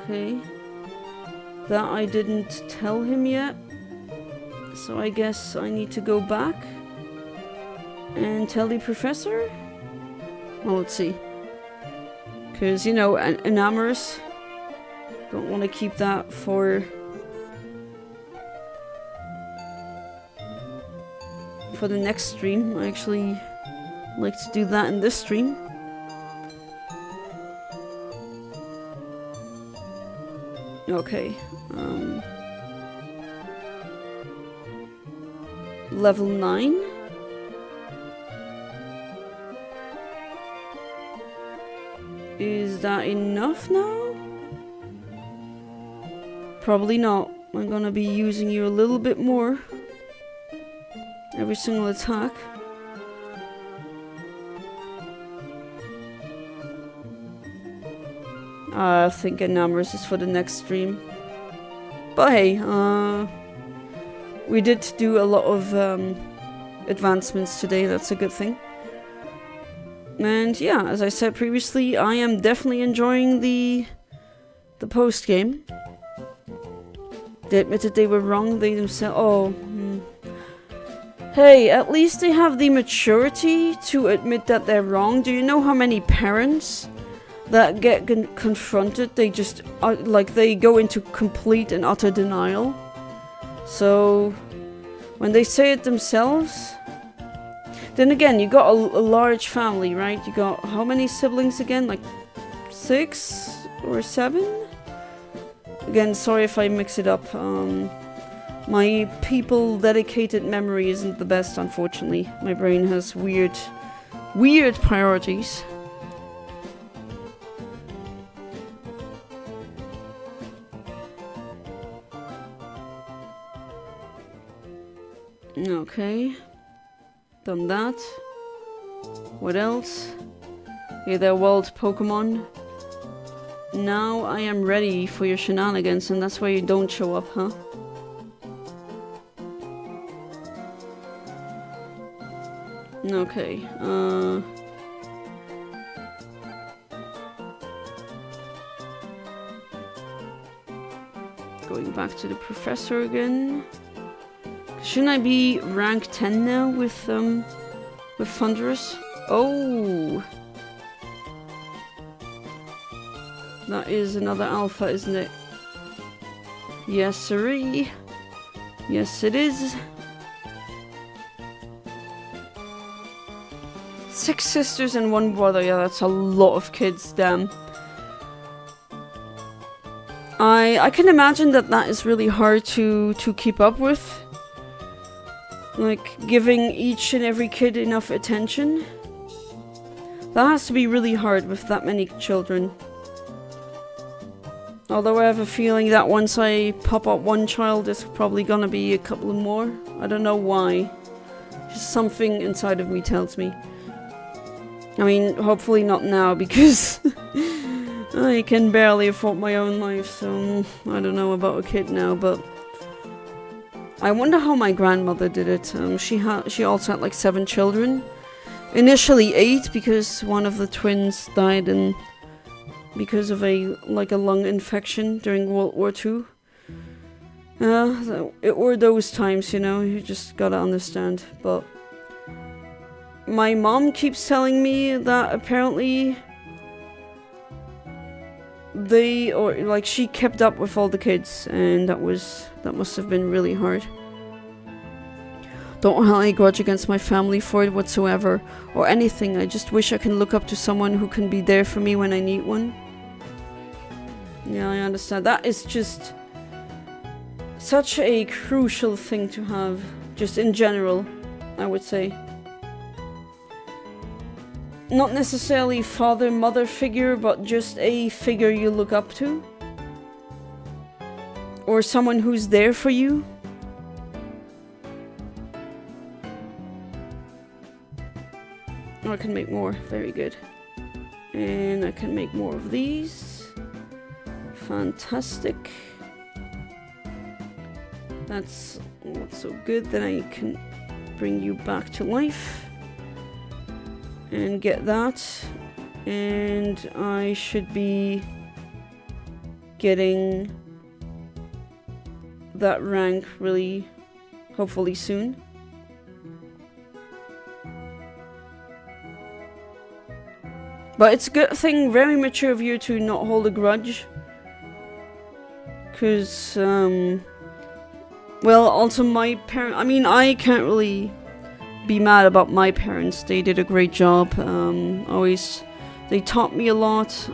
Okay. That I didn't tell him yet. So I guess I need to go back and tell the professor? Well, let's see. Because, you know, Enamorous. Don't want to keep that for the next stream. I actually like to do that in this stream. Okay. Level 9. Is that enough now? Probably not. I'm gonna be using you a little bit more. Every single attack. I think numbers is for the next stream. But hey, we did do a lot of advancements today. That's a good thing. And yeah, as I said previously, I am definitely enjoying the post game. They admitted they were wrong. They themselves. Oh. Hey, at least they have the maturity to admit that they're wrong. Do you know how many parents that get confronted? They just like they go into complete and utter denial. So when they say it themselves. Then again, you got a large family, right? You got how many siblings again? Like 6 or 7? Again, sorry if I mix it up. My people-dedicated memory isn't the best, unfortunately. My brain has weird priorities. Okay. Done that. What else? Okay, they're wild Pokemon. Now I am ready for your shenanigans, and that's why you don't show up, huh? Okay, going back to the professor again. Shouldn't I be rank 10 now with Thunderous? Oh! That is another alpha, isn't it? Yes, sirree. Yes, it is. 6 sisters and 1 brother. Yeah, that's a lot of kids, damn. I can imagine that is really hard to keep up with. Like, giving each and every kid enough attention. That has to be really hard with that many children. Although I have a feeling that once I pop up one child, there's probably gonna be a couple more. I don't know why. Just something inside of me tells me. I mean, hopefully not now, because I can barely afford my own life, so I don't know about a kid now, but I wonder how my grandmother did it. She also had like 7 children. Initially 8 because one of the twins died because of a lung infection during World War II. It were those times, you know, you just gotta understand. But my mom keeps telling me that apparently she kept up with all the kids, and that must have been really hard. Don't hold any grudge against my family for it whatsoever, or anything. I just wish I can look up to someone who can be there for me when I need one. Yeah, I understand. That is just such a crucial thing to have, just in general, I would say. Not necessarily father, mother figure, but just a figure you look up to. Or someone who's there for you. Oh, I can make more. Very good. And I can make more of these. Fantastic. That's not so good. Then I can bring you back to life. And get that. And I should be getting that rank really, hopefully soon. But it's a good thing, very mature of you to not hold a grudge. Because, well, also my parents, I mean, I can't really be mad about my parents. They did a great job. They taught me a lot.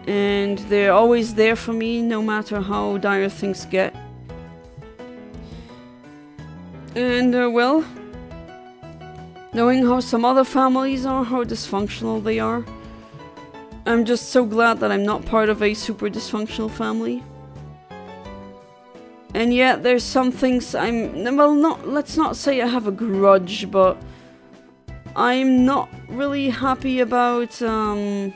And they're always there for me, no matter how dire things get. And, well, knowing how some other families are, how dysfunctional they are, I'm just so glad that I'm not part of a super dysfunctional family. And yet there's some things let's not say I have a grudge, but I'm not really happy about some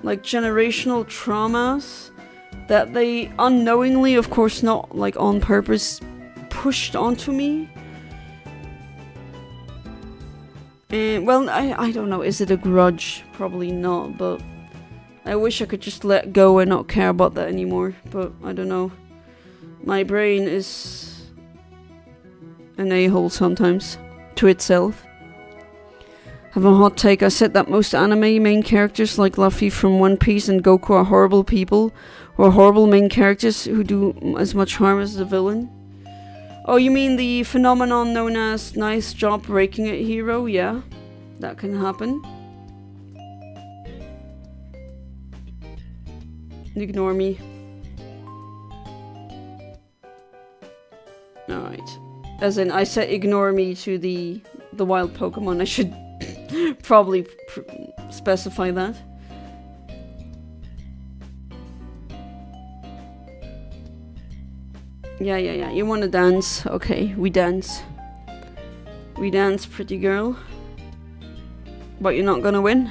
like generational traumas that they unknowingly, of course not like on purpose, pushed onto me. And well, I don't know, is it a grudge? Probably not, but I wish I could just let go and not care about that anymore, but I don't know. My brain is an a-hole sometimes, to itself. Have a hot take. I said that most anime main characters like Luffy from One Piece and Goku are horrible people, or horrible main characters who do as much harm as the villain. Oh, you mean the phenomenon known as nice job breaking it hero? Yeah, that can happen. Ignore me. Alright. As in, I said ignore me to the wild Pokemon. I should probably specify that. Yeah. You wanna dance? Okay, we dance. We dance, pretty girl. But you're not gonna win?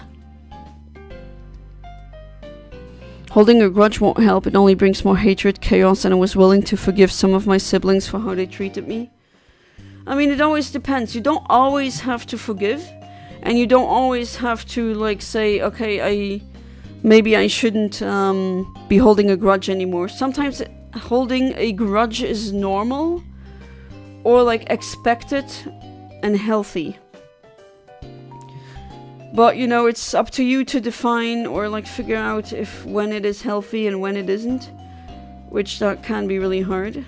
Holding a grudge won't help, it only brings more hatred, chaos, and I was willing to forgive some of my siblings for how they treated me. I mean, it always depends. You don't always have to forgive, and you don't always have to, like, say, okay, maybe I shouldn't be holding a grudge anymore. Sometimes holding a grudge is normal, or, like, expected and healthy. But, you know, it's up to you to define or, like, figure out when it is healthy and when it isn't. Which that can be really hard.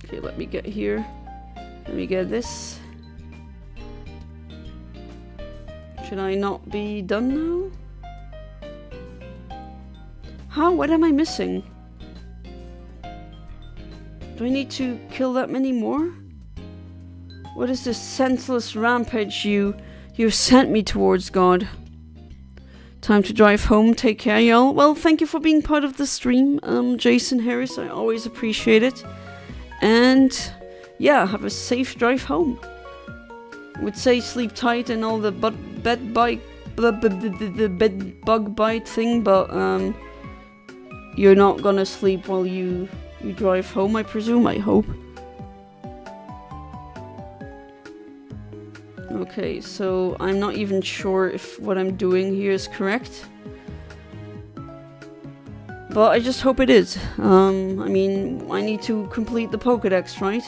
Okay, let me get here. Let me get this. Should I not be done now? How? What am I missing? Do I need to kill that many more? What is this senseless rampage you sent me towards, God? Time to drive home. Take care, y'all. Well, thank you for being part of the stream, Jason Harris. I always appreciate it. And yeah, have a safe drive home. would say sleep tight and all the bed bug bite thing, but you're not gonna sleep while you drive home, I presume, I hope. Okay, so I'm not even sure if what I'm doing here is correct. But I just hope it is. I mean, I need to complete the Pokédex, right?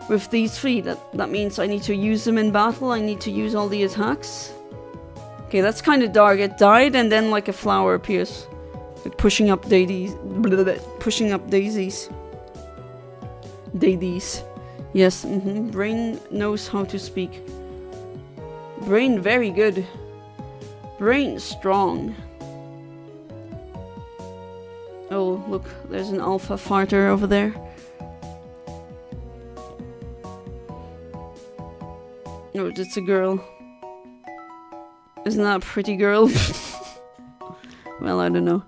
With these three, that means I need to use them in battle, I need to use all the attacks. Okay, that's kind of dark. It died and then like a flower appears. Like pushing up daisies. Pushing up daisies. Daisies. Yes, Brain knows how to speak. Brain very good. Brain strong. Oh, look, there's an alpha farter over there. Oh, it's a girl. Isn't that a pretty girl? Well, I don't know.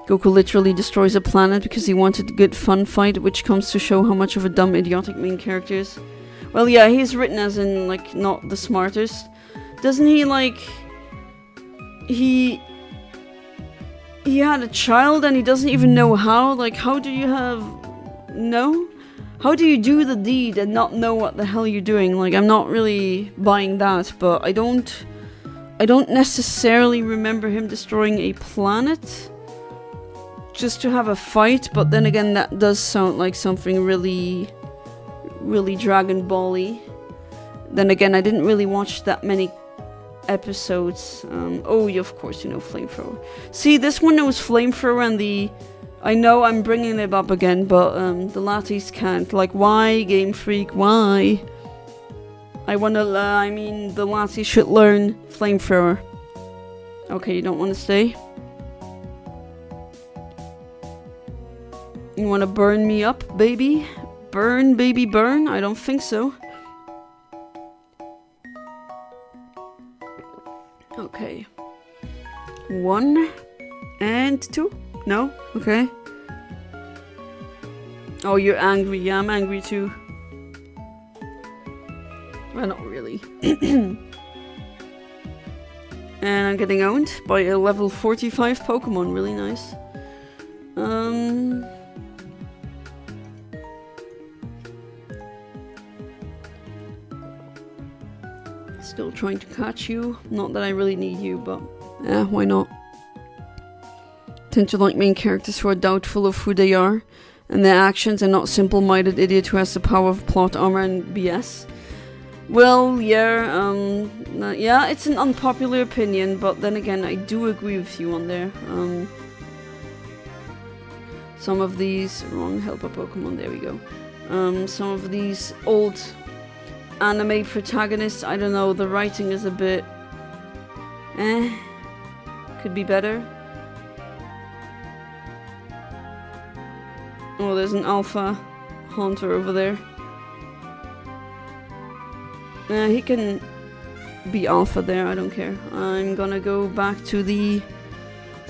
Goku literally destroys a planet because he wanted a good fun fight, which comes to show how much of a dumb, idiotic main character is. Well, yeah, he's written as in, like, not the smartest. Doesn't he, like... He had a child and he doesn't even know how? Like, how do you have... No? How do you do the deed and not know what the hell you're doing? Like, I'm not really buying that, but I don't necessarily remember him destroying a planet just to have a fight, but then again, that does sound like something really, really Dragon Ball-y. Then again, I didn't really watch that many episodes. Oh, yeah, of course, you know, Flamethrower. See, this one knows Flamethrower and the... I know I'm bringing it up again, but the latties can't. Like, why, Game Freak? Why? I mean, the latties should learn Flamethrower. Okay, you don't want to stay? You want to burn me up, baby? Burn, baby, burn? I don't think so. Okay. 1 and 2? No? Okay. Oh, you're angry. Yeah, I'm angry too. Well, not really. And I'm getting owned by a level 45 Pokemon. Really nice. Still trying to catch you. Not that I really need you, but yeah, why not? Tend to like main characters who are doubtful of who they are and their actions and not simple-minded idiot who has the power of plot armor and BS. Well, yeah, yeah, it's an unpopular opinion, but then again, I do agree with you on there. Some of these... Wrong, help a Pokemon, there we go. Some of these old anime protagonists, I don't know, the writing is a bit... could be better. Oh, there's an alpha haunter over there. He can be alpha there, I don't care. I'm gonna go back to the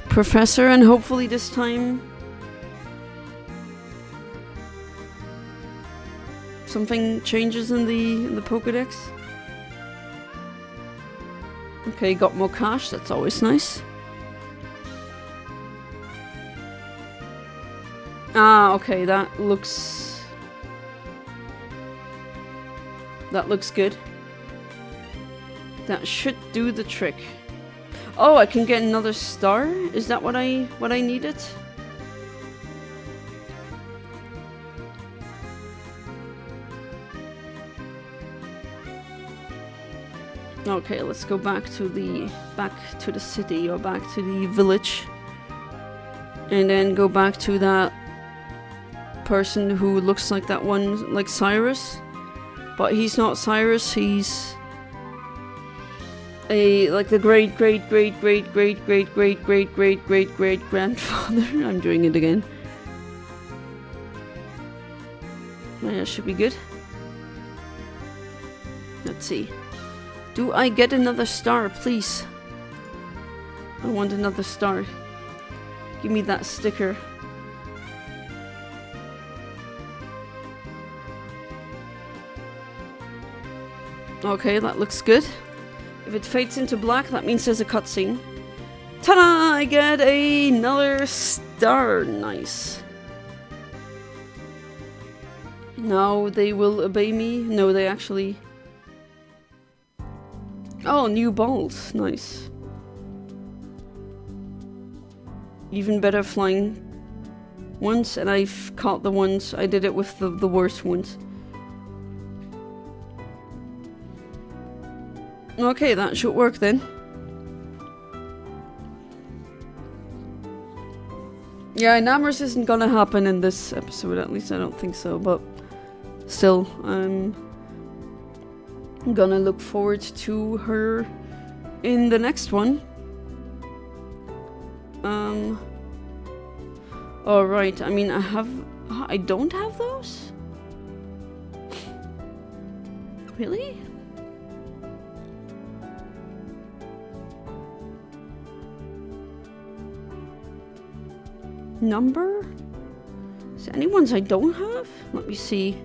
professor and hopefully this time something changes in the Pokédex. Okay, got more cash, that's always nice. Ah, okay, that looks good. That should do the trick. Oh, I can get another star? Is that what I needed? Okay, let's go back to the city or back to the village. And then go back to that person who looks like that one, like Cyrus. But he's not Cyrus, he's like the great grandfather. I'm doing it again. That should be good. Let's see. Do I get another star, please? I want another star. Give me that sticker. Okay, that looks good. If it fades into black, that means there's a cutscene. Ta-da! I get another star. Nice. Now they will obey me. No, they actually... Oh, new balls. Nice. Even better flying ones, and I've caught the ones. I did it with the worst ones. Okay, that should work then. Yeah, Namers isn't gonna happen in this episode, at least I don't think so, but still, I'm gonna look forward to her in the next one. Alright, I mean, I don't have those? Really? Number? Is there any ones I don't have? Let me see.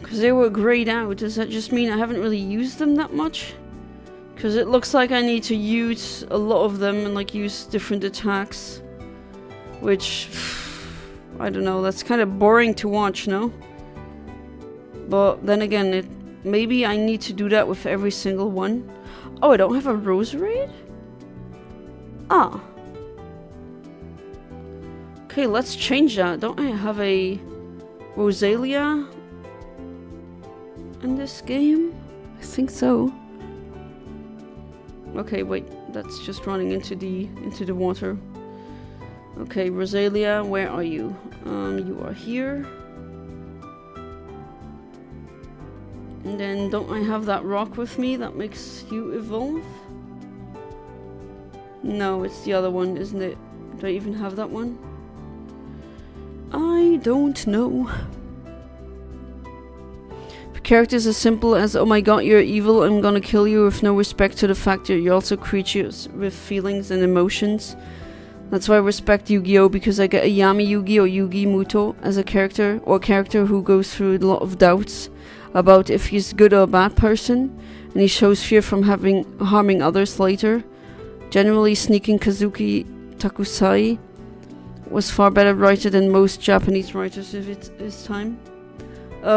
Because they were grayed out, does that just mean I haven't really used them that much? Because it looks like I need to use a lot of them and like use different attacks. Which, I don't know, that's kind of boring to watch, no? But then again, maybe I need to do that with every single one. Oh, I don't have a Roserade? Ah. Okay, let's change that. Don't I have a Rosalia in this game? I think so. Okay, wait, that's just running into the water. Okay, Rosalia, where are you? You are here. And then don't I have that rock with me that makes you evolve? No, it's the other one, isn't it? Do I even have that one? I don't know. Characters as simple as, oh my god, you're evil, I'm gonna kill you, with no respect to the fact that you're also creatures with feelings and emotions. That's why I respect Yu-Gi-Oh! Because I get a Yami Yugi or Yugi Muto as a character, or a character who goes through a lot of doubts about if he's a good or a bad person, and he shows fear from harming others later. Generally, sneaking Kazuki Takusai was far better writer than most Japanese writers of his time.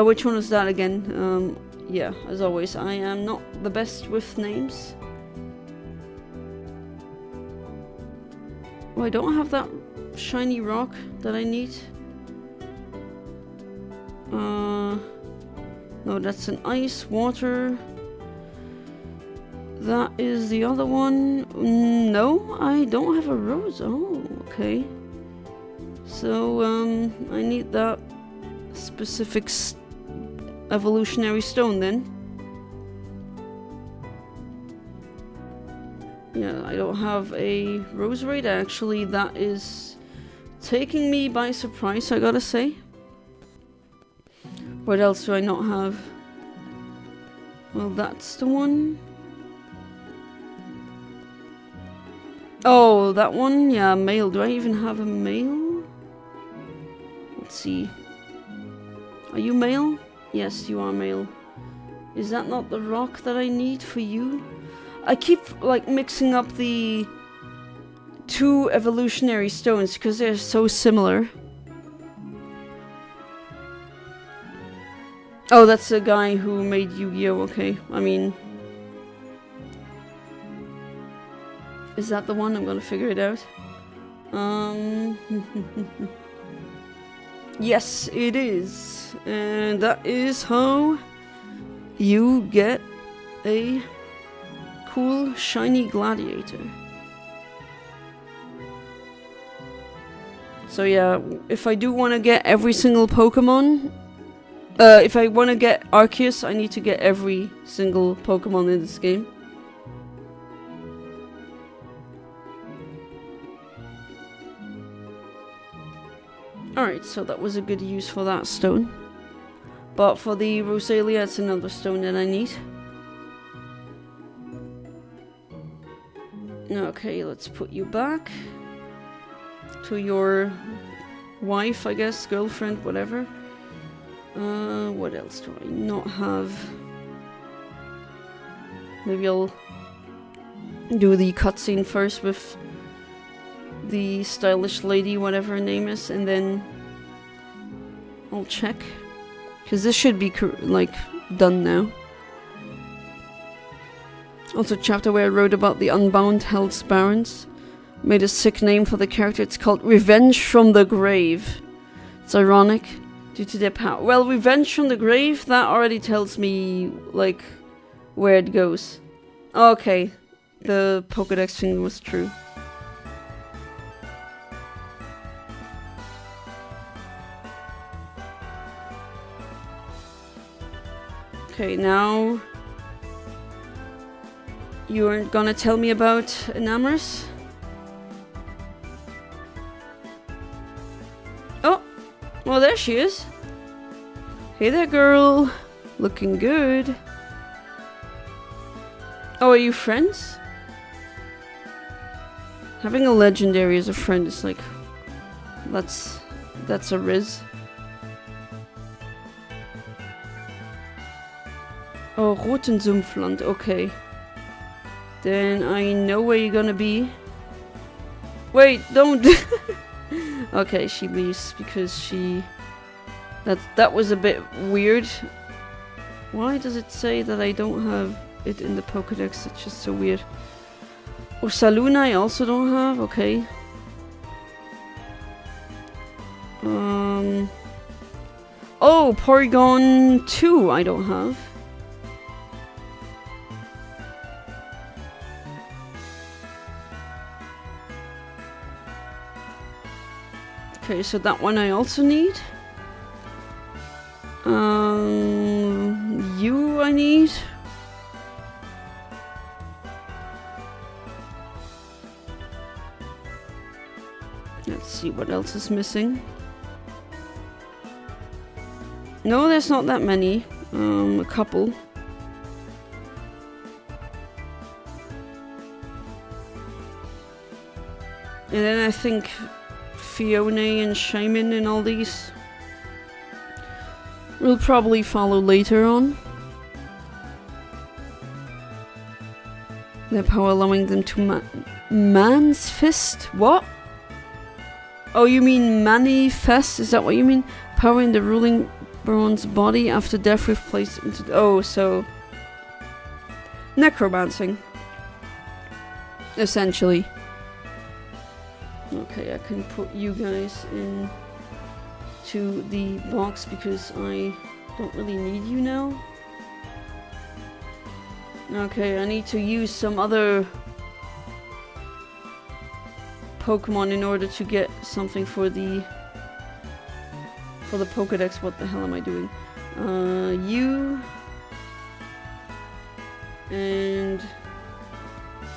Which one was that again? Yeah, as always, I am not the best with names. Oh, I don't have that shiny rock that I need. No, that's an ice, water. That is the other one. No, I don't have a rose. Oh, okay. So, I need that specific evolutionary stone then. Yeah, I don't have a Roserade actually. That is taking me by surprise, I gotta say. What else do I not have? Well, that's the one. Oh, that one? Yeah, male. Do I even have a male? Let's see. Are you male? Yes, you are male. Is that not the rock that I need for you? I keep like mixing up the two evolutionary stones because they're so similar. Oh, that's the guy who made Yu-Gi-Oh! Okay, I mean... Is that the one? I'm gonna figure it out. Yes, it is. And that is how you get a cool, shiny gladiator. So yeah, if I do want to get every single Pokemon... if I want to get Arceus, I need to get every single Pokemon in this game. Alright, so that was a good use for that stone. But for the Rosalia, it's another stone that I need. Okay, let's put you back to your wife, I guess, girlfriend, whatever. What else do I not have? Maybe I'll do the cutscene first with the stylish lady, whatever her name is, and then I'll check. Because this should be, like, done now. Also, chapter where I wrote about the Unbound Hell's Barons. Made a sick name for the character. It's called Revenge from the Grave. It's ironic due to their power. Well, Revenge from the Grave, that already tells me, like, where it goes. Okay, the Pokédex thing was true. Okay, now you aren't gonna tell me about Enamorous? Oh, well there she is. Hey there, girl. Looking good. Oh, are you friends? Having a legendary as a friend is like, that's a riz. Oh, Rotensumpfland, okay. Then I know where you're gonna be. Wait, don't! Okay, she leaves because she... That was a bit weird. Why does it say that I don't have it in the Pokédex? It's just so weird. Oh, Saloon I also don't have, okay. Oh, Porygon 2 I don't have. Okay, so that one I also need. You I need. Let's see what else is missing. No, there's not that many. A couple. And then I think Fiona and Shaman and all these will probably follow later on. Their power allowing them to man's fist? What? Oh, you mean manifest? Is that what you mean? Power in the ruling Baron's body after death with placed into... Oh, so... necromancing. Essentially. Okay, I can put you guys in to the box because I don't really need you now. Okay, I need to use some other Pokemon in order to get something for the Pokédex. What the hell am I doing? You and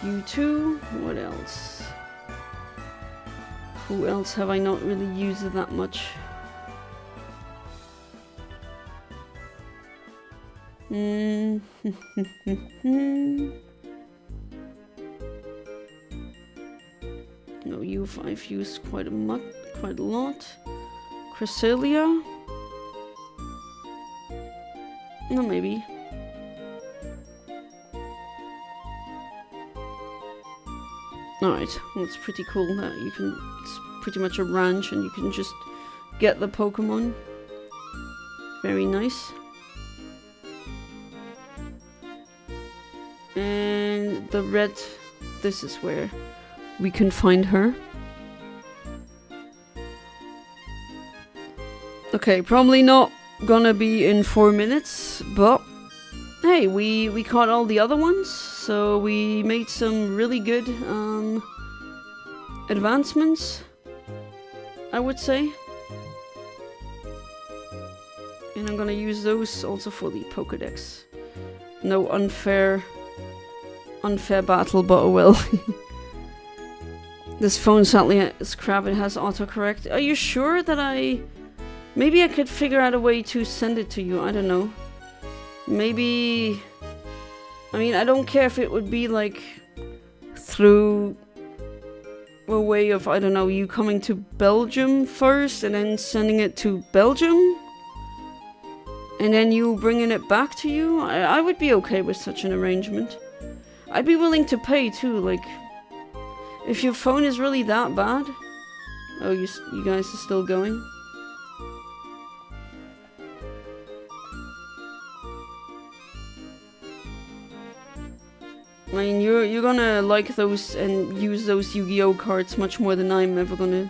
you two. What else? Who else have I not really used it that much? No, I've used quite a lot. Cresselia? No, maybe. Alright, well it's pretty cool that you can, it's pretty much a ranch and you can just get the Pokemon. Very nice. And the red, this is where we can find her. Okay, probably not gonna be in 4 minutes, but hey, we caught all the other ones, so we made some really good advancements, I would say. And I'm gonna use those also for the Pokédex. No unfair battle, but oh well. This phone sadly is crap, it has autocorrect. Are you sure that maybe I could figure out a way to send it to you, I don't know. Maybe... I mean, I don't care if it would be like through a way of, I don't know, you coming to Belgium first and then sending it to Belgium? and then you bringing it back to you, I would be okay with such an arrangement. I'd be willing to pay too, like, if your phone is really that bad. Oh, you guys are still going? I mean, you're gonna like those and use those Yu-Gi-Oh cards much more than I'm ever gonna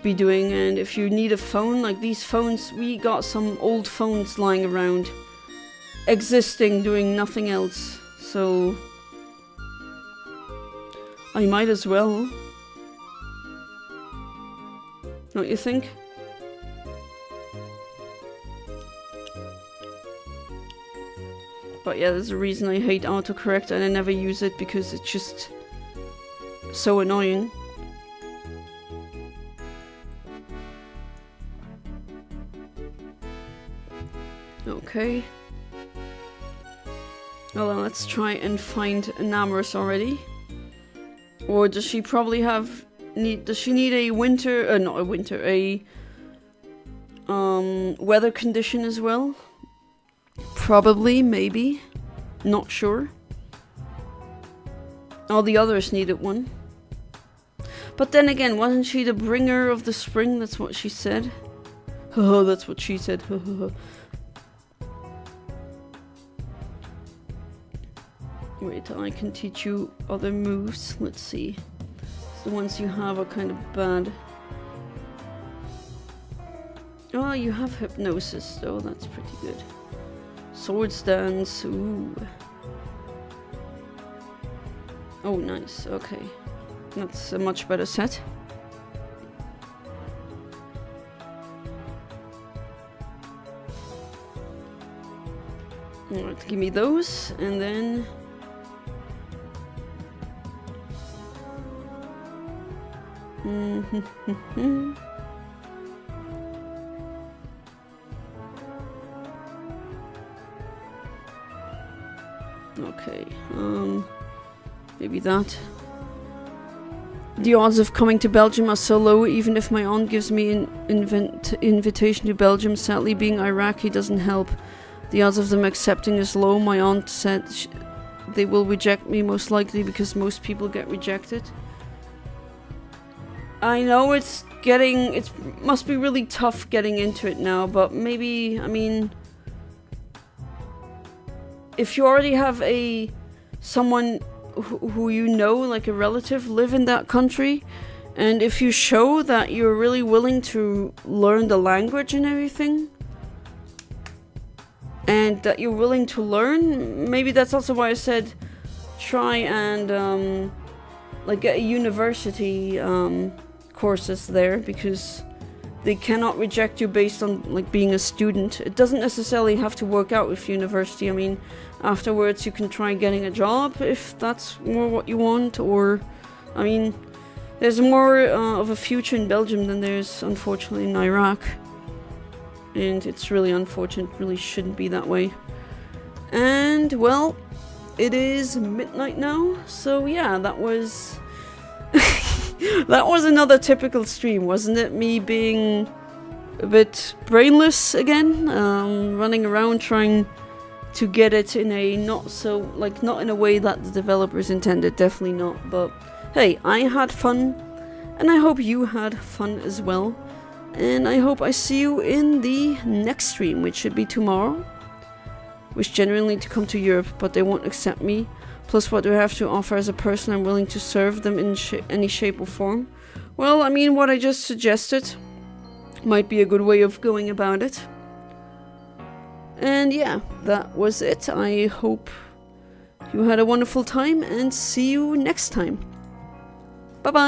be doing. And if you need a phone, like these phones, we got some old phones lying around, existing, doing nothing else. So I might as well. Don't you think? But yeah, there's a reason I hate autocorrect and I never use it, because it's just so annoying. Okay. Well, then let's try and find Landorus already. Or does she probably have... does she need a winter... not a winter, a... weather condition as well? Probably, maybe. Not sure. All the others needed one. But then again, wasn't she the bringer of the spring? That's what she said. Oh, that's what she said. Wait, I can teach you other moves. Let's see. The ones you have are kind of bad. Oh, you have hypnosis though. That's pretty good. Sword stance. Ooh. Oh, nice. Okay. That's a much better set. Alright, give me those, and then... Okay, maybe that. The odds of coming to Belgium are so low, even if my aunt gives me an invitation to Belgium. Sadly, being Iraqi doesn't help. The odds of them accepting is low. My aunt said they will reject me most likely, because most people get rejected. I know it must be really tough getting into it now, but maybe, I mean, if you already have someone who you know, like a relative, live in that country, and if you show that you're really willing to learn the language and everything, and that you're willing to learn, maybe that's also why I said try and like get a university courses there, because they cannot reject you based on like being a student. It doesn't necessarily have to work out with university. I mean, afterwards you can try getting a job if that's more what you want, or I mean, there's more of a future in Belgium than there's unfortunately in Iraq, and it's really unfortunate. It really shouldn't be that way. And well, it is midnight now, so yeah, that was that was another typical stream, wasn't it? Me being a bit brainless again, running around trying to get it in a not in a way that the developers intended, definitely not. But hey, I had fun, and I hope you had fun as well. And I hope I see you in the next stream, which should be tomorrow. Wish genuinely to come to Europe, but they won't accept me. Plus, what do I have to offer as a person? I'm willing to serve them in any shape or form. Well, I mean, what I just suggested might be a good way of going about it. And yeah, that was it. I hope you had a wonderful time, and see you next time. Bye-bye.